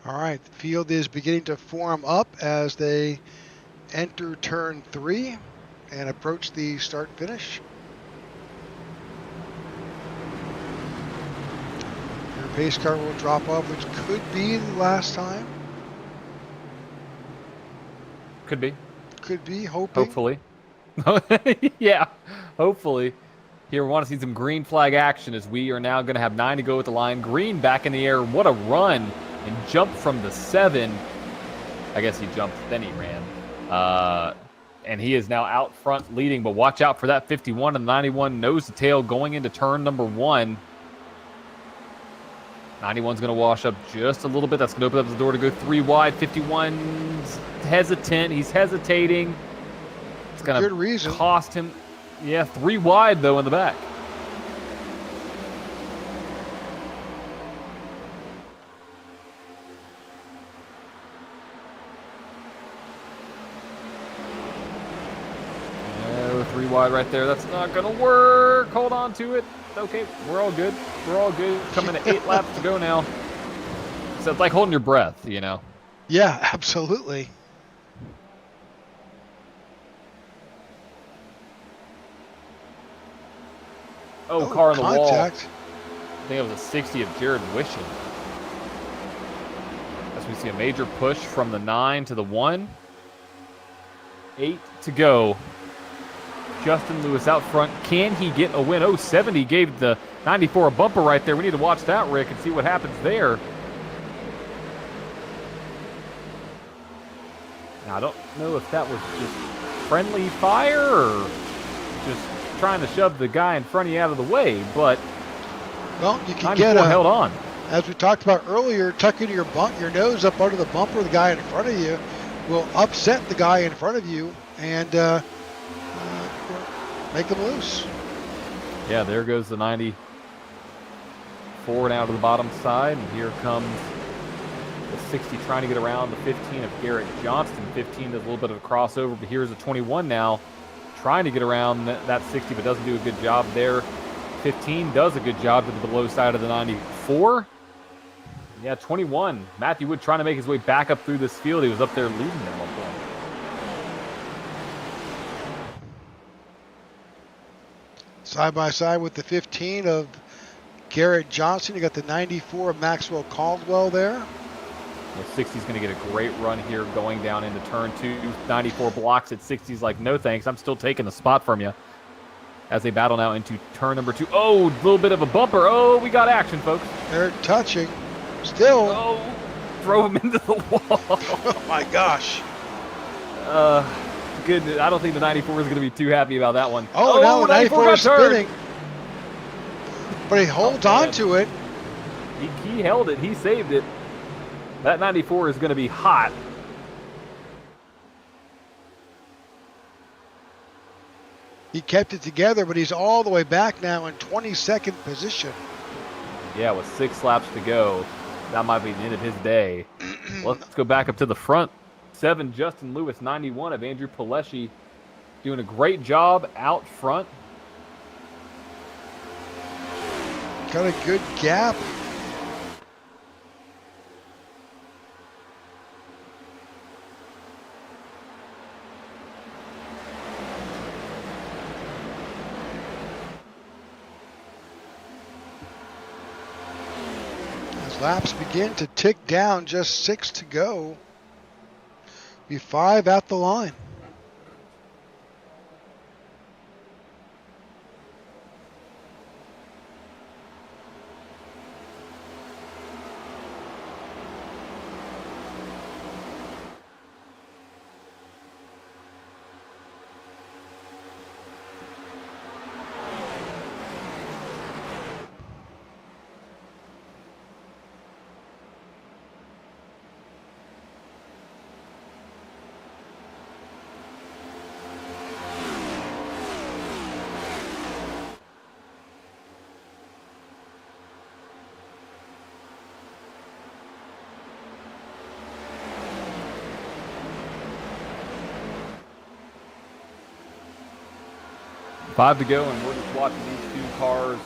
All right, the field is beginning to form up as they enter turn 3 and approach the start finish. Your pace car will drop off, which could be the last time. Could be. Could be, hoping. Hopefully. Yeah, hopefully. Here, we want to see some green flag action as we are now going to have 9 to go at the line. Green back in the air. What a run. And jump from the 7. I guess he jumped, then he ran. And he is now out front leading, but watch out for that 51 and 91 nose to tail going into turn number 1. 91's going to wash up just a little bit. That's going to open up the door to go 3 wide. 51's hesitant. He's hesitating. It's going Good to reason. cost him. Yeah, 3 wide, though, in the back. Oh, 3 wide right there. That's not going to work. Hold on to it. Okay, we're all good. We're all good. Coming to 8 laps to go now. So it's like holding your breath, you know. Yeah, absolutely. Oh, car on the wall. Contact. I think it was a 60 of Jared Wishing. As we see a major push from the 9 to the 1. 8 to go. Justin Lewis out front. Can he get a win? Oh, 70 gave the 94 a bumper right there. We need to watch that, Rick, and see what happens there. Now, I don't know if that was just friendly fire or just trying to shove the guy in front of you out of the way, but Well, you can 94 get held on. as we talked about earlier, tucking your nose up under the bumper of the guy in front of you will upset the guy in front of you and make him loose. Yeah, there goes the 94 down to the bottom side, and here comes the 60 trying to get around the 15 of Garrett Johnston. 15 does a little bit of a crossover, but here's a 21 now trying to get around that 60, but doesn't do a good job there. 15 does a good job to the below side of the 94. Yeah, 21. Matthew Wood trying to make his way back up through this field. He was up there leading at one point. Side by side with the 15 of Garrett Johnson. You got the 94 of Maxwell Caldwell there. The 60's going to get a great run here going down into turn 2. 94 blocks at 60's like, no thanks. I'm still taking the spot from you. As they battle now into turn number 2. Oh, a little bit of a bumper. Oh, we got action, folks. They're touching. Still. Oh, throw him into the wall. Oh, my gosh. Good. I don't think the 94 is going to be too happy about that one. Oh, now the 94 is got turned. spinning. But he holds on to it. He held it. He saved it. That 94 is going to be hot. He kept it together, but he's all the way back now in 22nd position. Yeah, with 6 laps to go, that might be the end of his day. Let's go back up to the front. 7, Justin Lewis. 91 of Andrew Pileshi. Doing a great job out front. Got a good gap. Laps begin to tick down, just 6 to go. Be 5 at the line. Five to go, and we're just watching these 2 cars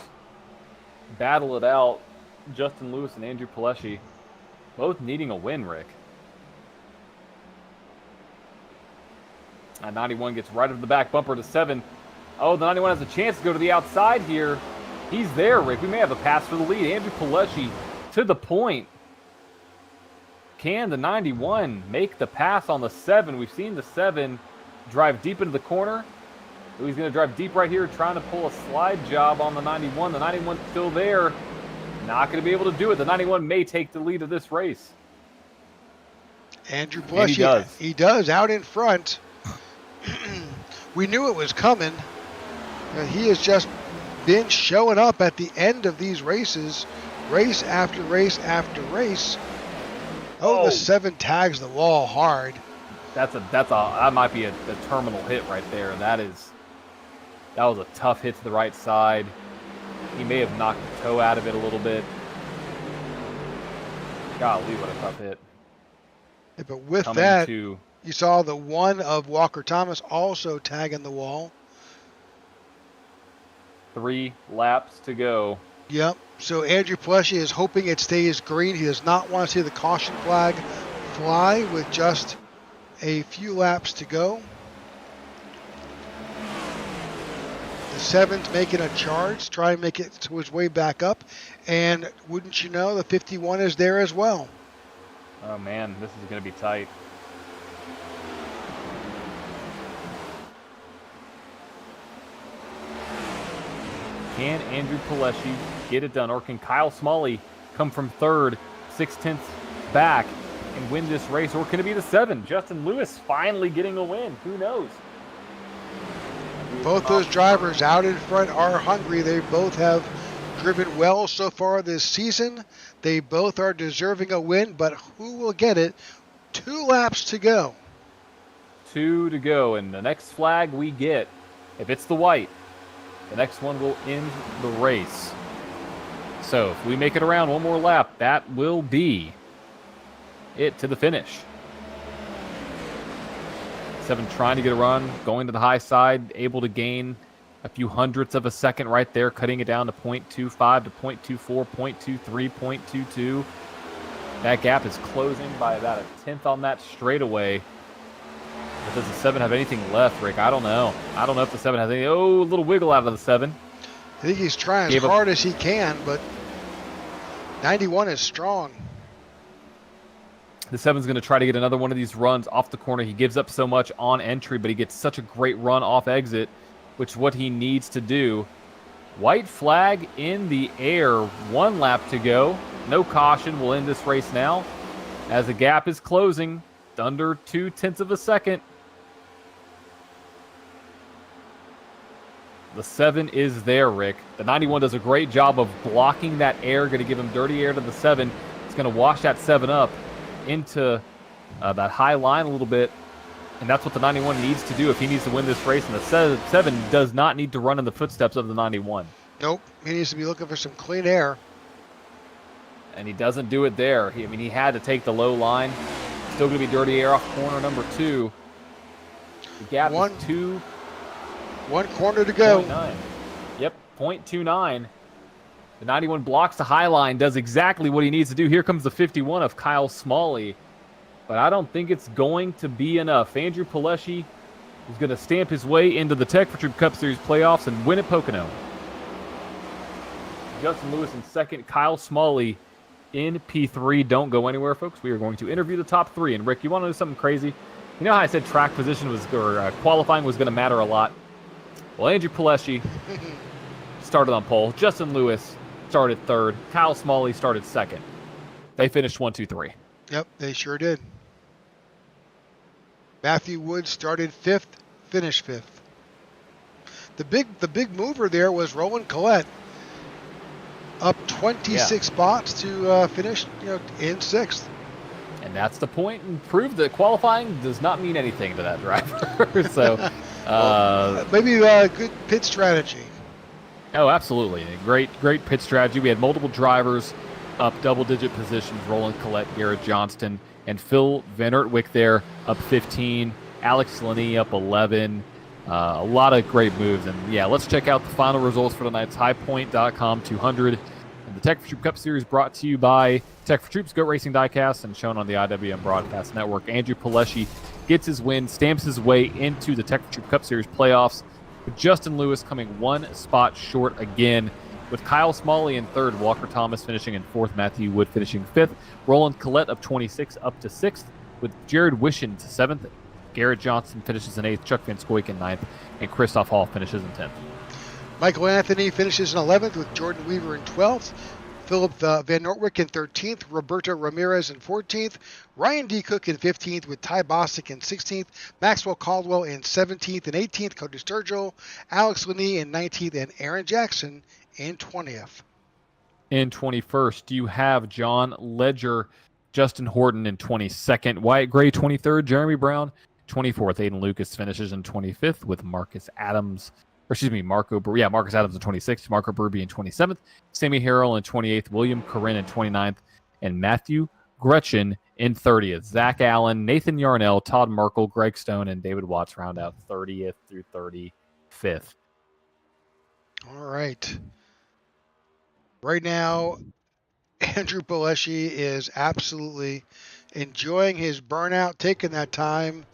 battle it out. Justin Lewis and Andrew Pileshi both needing a win, Rick. And 91 gets right of the back bumper to 7. Oh, the 91 has a chance to go to the outside here. He's there, Rick. We may have a pass for the lead. Andrew Pileshi to the point. Can the 91 make the pass on the 7? We've seen the 7 drive deep into the corner. He's going to drive deep right here, trying to pull a slide job on the 91. The 91's still there. Not going to be able to do it. The 91 may take the lead of this race. Andrew Pileshi, he does, out in front. We knew it was coming. He has just been showing up at the end of these races race after race after race. Oh, the 7 tags the wall hard. That might be a terminal hit right there. That was a tough hit to the right side. He may have knocked the toe out of it a little bit. Golly, what a tough hit. Yeah, but with Coming that, to you saw the 1 of Walker Thomas also tagging the wall. 3 laps to go. Yep. So Andrew Pleshy is hoping it stays green. He does not want to see the caution flag fly with just a few laps to go. The 7's making a charge, trying to make it to his way back up. And wouldn't you know, the 51 is there as well. Oh man, this is going to be tight. Can Andrew Pileshi get it done, or can Kyle Smalley come from third, 6/10 back, and win this race, or can it be the 7? Justin Lewis finally getting a win. Who knows? Both those drivers out in front are hungry. They both have driven well so far this season. They both are deserving a win, but who will get it? 2 laps to go. 2 to go, and the next flag we get, if it's the white, the next one will end the race. So if we make it around one more lap, that will be it to the finish. 7 trying to get a run, going to the high side, able to gain a few hundredths of a second right there, cutting it down to 0.25 to 0.24, 0.23, 0.22. That gap is closing by about a 10th on that straightaway. But does the 7 have anything left, Rick? I don't know. I don't know if the 7 has any. Oh, a little wiggle out of the 7. I think he's trying as hard as he can, but 91 is strong. The 7's going to try to get another one of these runs off the corner. He gives up so much on entry, but he gets such a great run off exit, which is what he needs to do. White flag in the air. 1 lap to go. No caution. We'll end this race now as the gap is closing under 0.2 of a second. The 7 is there, Rick. The 91 does a great job of blocking that air, going to give him dirty air to the 7. It's going to wash that 7 up into that high line a little bit, and that's what the 91 needs to do if he needs to win this race, and the 7 does not need to run in the footsteps of the 91. Nope. He needs to be looking for some clean air. And he doesn't do it there. He had to take the low line. Still going to be dirty air off corner number 2. The gap is 2. 1 corner to go. 0.9. Yep, 0.29. The 91 blocks the high line, does exactly what he needs to do. Here comes the 51 of Kyle Smalley. But I don't think it's going to be enough. Andrew Pileshi is going to stamp his way into the Tech for Troop Cup Series playoffs and win at Pocono. Justin Lewis in second, Kyle Smalley in P3. Don't go anywhere, folks. We are going to interview the top 3. And Rick, you want to know something crazy? You know how I said track position qualifying was going to matter a lot? Well, Andrew Pileshi started on pole. Justin Lewis started third. Kyle Smalley started second. They finished 1, 2, 3. Yep, they sure did. Matthew Wood started 5th, finished 5th. The big mover there was Roland Collette, up 26 spots to finish in 6th. And that's the point, and prove that qualifying does not mean anything to that driver. So maybe a good pit strategy. Oh, absolutely. Great pit strategy. We had multiple drivers up double-digit positions. Roland Collette, Garrett Johnston, and Phil Van Ertwyk there up 15. Alex Lenny up 11. A lot of great moves. And, yeah, let's check out the final results for tonight's highpoint.com 200. And the Tech for Troop Cup Series brought to you by Tech for Troops, Goat Racing Diecast, and shown on the IWM Broadcast Network. Andrew Pileshi gets his win, stamps his way into the Tech for Troop Cup Series playoffs, with Justin Lewis coming 1 spot short again, with Kyle Smalley in 3rd, Walker Thomas finishing in 4th, Matthew Wood finishing 5th, Roland Collette of 26 up to 6th, with Jared Wishon to 7th, Garrett Johnson finishes in 8th, Chuck Van Scoyk in 9th, and Christoph Hall finishes in 10th. Michael Anthony finishes in 11th, with Jordan Weaver in 12th, Philip Van Nortwick in 13th, Roberto Ramirez in 14th, Ryan D. Cook in 15th, with Ty Bostic in 16th, Maxwell Caldwell in 17th and 18th, Cody Sturgill, Alex Lenny in 19th, and Aaron Jackson in 20th. in 21st. You have John Ledger, Justin Horton in 22nd, Wyatt Gray 23rd, Jeremy Brown 24th, Aiden Lucas finishes in 25th with Marcus Adams. Marcus Adams in 26th, Marco Burby in 27th, Sammy Harrell in 28th, William Corinne in 29th, and Matthew Gretchen in 30th. Zach Allen, Nathan Yarnell, Todd Merkel, Greg Stone, and David Watts round out 30th through 35th. All right. Right now, Andrew Pileshi is absolutely enjoying his burnout, taking that time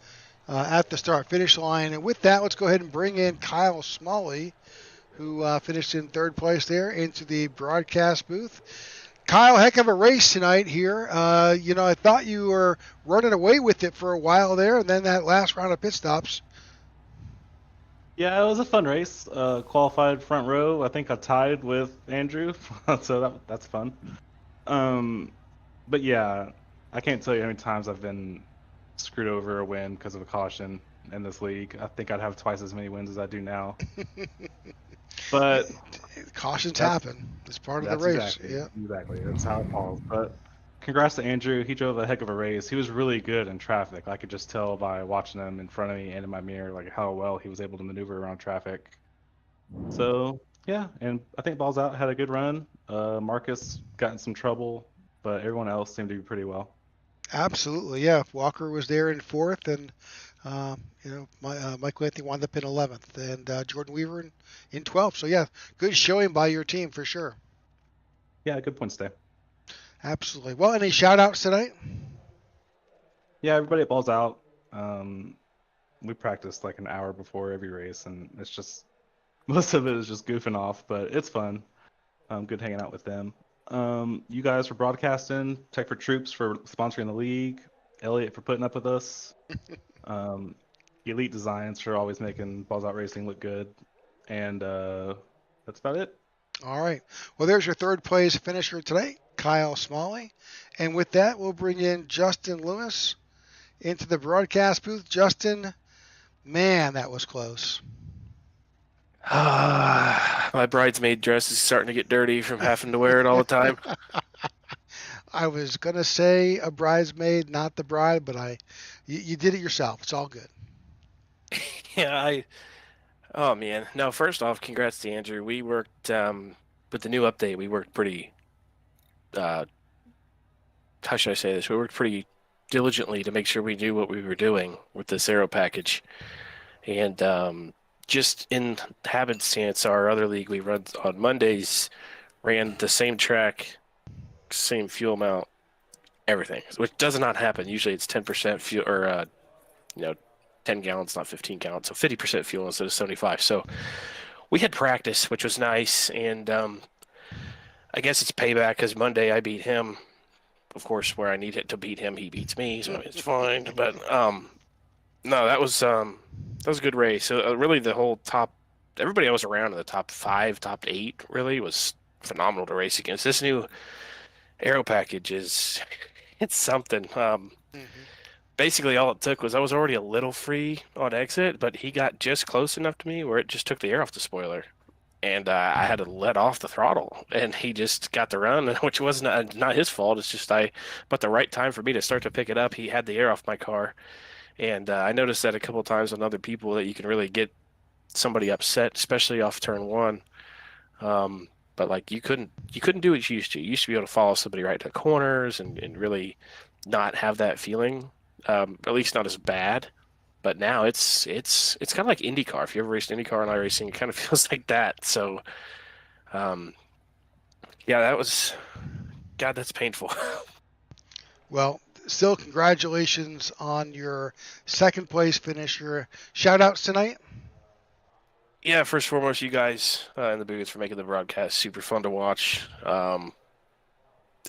at the start-finish line. And with that, let's go ahead and bring in Kyle Smalley, who finished in third place there, into the broadcast booth. Kyle, heck of a race tonight here. I thought you were running away with it for a while there, and then that last round of pit stops. Yeah, it was a fun race. Qualified front row. I think I tied with Andrew, so that's fun. But yeah, I can't tell you how many times I've been screwed over a win because of a caution in this league. I think I'd have twice as many wins as I do now. But cautions happen. It's part of the race. Exactly. That's how it falls. But congrats to Andrew. He drove a heck of a race. He was really good in traffic. I could just tell by watching him in front of me and in my mirror, like how well he was able to maneuver around traffic. So yeah, and I think Balls Out had a good run. Marcus got in some trouble, but everyone else seemed to be pretty well. Absolutely, yeah. Walker was there in fourth, and Michael Anthony wound up in 11th, and Jordan Weaver in 12th. So yeah, good showing by your team for sure. Yeah, good points there. Absolutely. Well, any shout outs tonight? Yeah, everybody at Balls Out. We practiced like an hour before every race, and it's just most of it is just goofing off, but it's fun. Good hanging out with them. You guys for broadcasting, Tech for Troops for sponsoring the league, Elliot for putting up with us, Elite Designs for always making Balls Out Racing look good, and that's about it. All right. Well, there's your third place finisher today, Kyle Smalley. And with that, we'll bring in Justin Lewis into the broadcast booth. Justin, man, that was close. My bridesmaid dress is starting to get dirty from having to wear it all the time. I was going to say a bridesmaid, not the bride, but you did it yourself. It's all good. Yeah, oh man. No, first off, congrats to Andrew. We worked, with the new update, we worked pretty, how should I say this? We worked pretty diligently to make sure we knew what we were doing with this aero package. And, just in happenstance, our other league we run on Mondays ran the same track, same fuel amount, everything, which does not happen. Usually it's 10% fuel, or 10 gallons, not 15 gallons, so 50% fuel instead of 75. So we had practice, which was nice, and I guess it's payback because Monday I beat him. Of course, where I need it to beat him, he beats me, so it's fine. But no, that was a good race. So really, the whole everybody I was around in the top 5, top 8 really was phenomenal to race against. This new aero package it's something. Basically, all it took was I was already a little free on exit, but he got just close enough to me where it just took the air off the spoiler, and I had to let off the throttle, and he just got the run, which was not his fault. It's just but the right time for me to start to pick it up, he had the air off my car. And I noticed that a couple of times on other people that you can really get somebody upset, especially off turn 1. But like you couldn't do what you used to. You used to be able to follow somebody right to corners and really not have that feeling, at least not as bad. But now it's kind of like IndyCar. If you ever raced IndyCar and iRacing, it kind of feels like that. So, yeah, that was, God, that's painful. Well, still, congratulations on your second place finish. Your shout outs tonight? Yeah, first and foremost, you guys in the booth for making the broadcast super fun to watch.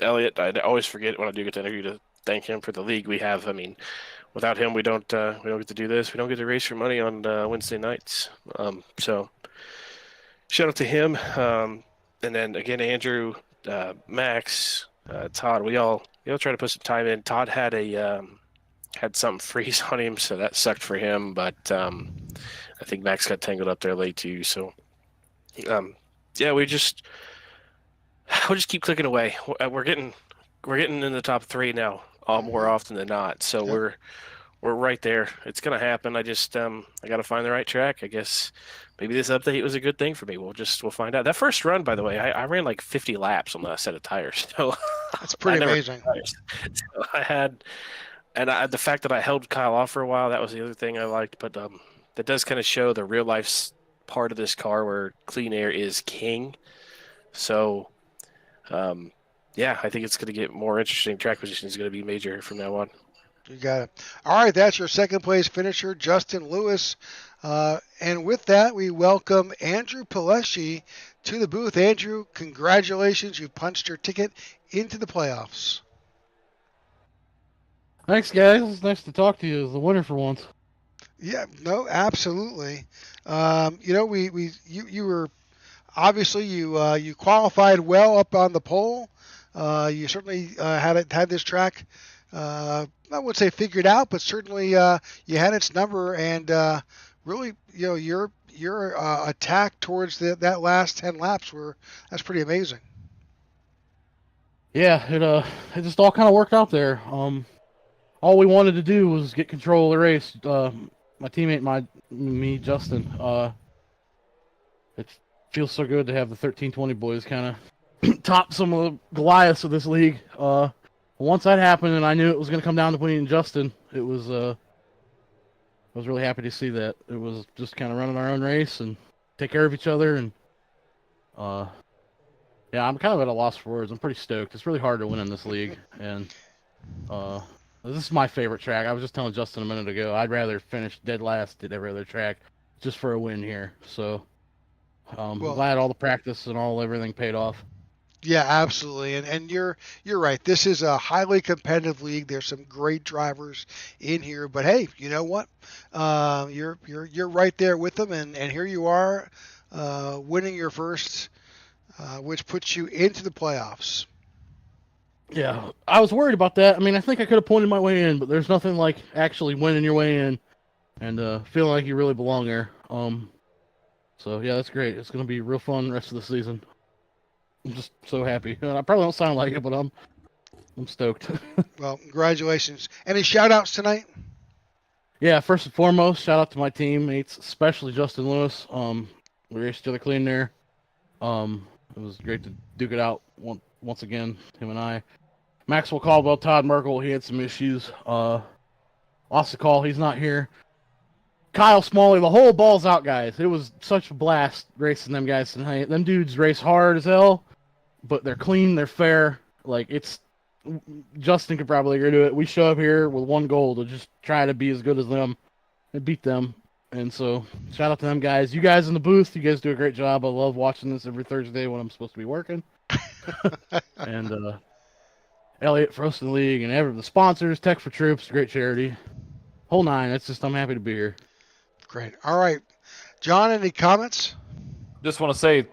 Elliot, I always forget when I do get the interview to thank him for the league we have. I mean, without him, we don't get to do this. We don't get to race for money on Wednesday nights. So shout out to him. And then again, Andrew, Max, Todd, we all try to put some time in. Todd had had something freeze on him, so that sucked for him. But I think Max got tangled up there late too. So yeah, we just we'll just keep clicking away. We're getting in the top 3 now, more often than not. So Yep. we're right there. It's gonna happen. I just I got to find the right track. I guess maybe this update was a good thing for me. We'll find out. That first run, by the way, I ran like 50 laps on that set of tires. So That's I pretty never had amazing. tires. So I had, the fact that I held Kyle off for a while, that was the other thing I liked. But that does kind of show the real life part of this car where clean air is king. So yeah, I think it's going to get more interesting. Track position is going to be major from now on. You got it. All right, that's your second place finisher, Justin Lewis. And with that, we welcome Andrew Pileshi to the booth. Andrew, congratulations. You punched your ticket into the playoffs. Thanks, guys. It's nice to talk to you as the winner for once. Yeah, no, absolutely. You were obviously you qualified well up on the pole. You certainly had this track. I would say figured out, but certainly you had its number, and really, your attack towards that last 10 laps that's pretty amazing. Yeah, it just all kind of worked out there. All we wanted to do was get control of the race. My teammate, me, Justin. It feels so good to have the 1320 boys kind of top some of the Goliaths of this league. Once that happened, and I knew it was going to come down to me and Justin, I was really happy to see that. It was just kind of running our own race and take care of each other, and yeah, I'm kind of at a loss for words. I'm pretty stoked. It's really hard to win in this league, and this is my favorite track. I was just telling Justin a minute ago, I'd rather finish dead last at every other track just for a win here. So I'm glad all the practice and everything paid off. Yeah, absolutely, and you're right. This is a highly competitive league. There's some great drivers in here, but hey, you know what? You're right there with them, and here you are, winning your first, which puts you into the playoffs. Yeah, I was worried about that. I mean, I think I could have pointed my way in, but there's nothing like actually winning your way in and feeling like you really belong there. So yeah, that's great. It's gonna be real fun the rest of the season. I'm just so happy. I probably don't sound like it, but I'm stoked. Well, congratulations. Any shout outs tonight? Yeah, first and foremost, shout out to my teammates, especially Justin Lewis. We raced each other clean there. It was great to duke it out once again, him and I. Maxwell Caldwell, Todd Merkel, he had some issues. Lost the call, he's not here. Kyle Smalley, the whole ball's out, guys. It was such a blast racing them guys tonight. Them dudes race hard as hell, but they're clean, they're fair. Like, Justin could probably agree to it. We show up here with one goal to just try to be as good as them and beat them. And so, shout out to them guys. You guys in the booth, you guys do a great job. I love watching this every Thursday when I'm supposed to be working. And Elliot for hosting the league and the sponsors, Tech for Troops, great charity. Whole nine. I'm happy to be here. Great. All right. John, any comments? Just want to say,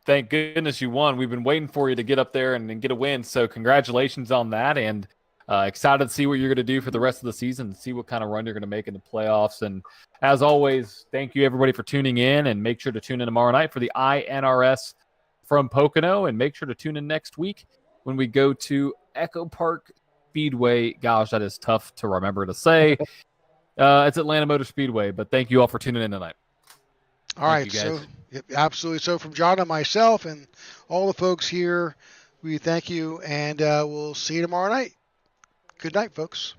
thank goodness you won. We've been waiting for you to get up there and get a win. So congratulations on that. And excited to see what you're going to do for the rest of the season and see what kind of run you're going to make in the playoffs. And as always, thank you everybody for tuning in, and make sure to tune in tomorrow night for the INRS from Pocono, and make sure to tune in next week when we go to Echo Park Speedway. Gosh, that is tough to remember to say. It's Atlanta Motor Speedway, but thank you all for tuning in tonight. All right, so absolutely. So from John and myself and all the folks here, we thank you, and we'll see you tomorrow night. Good night, folks.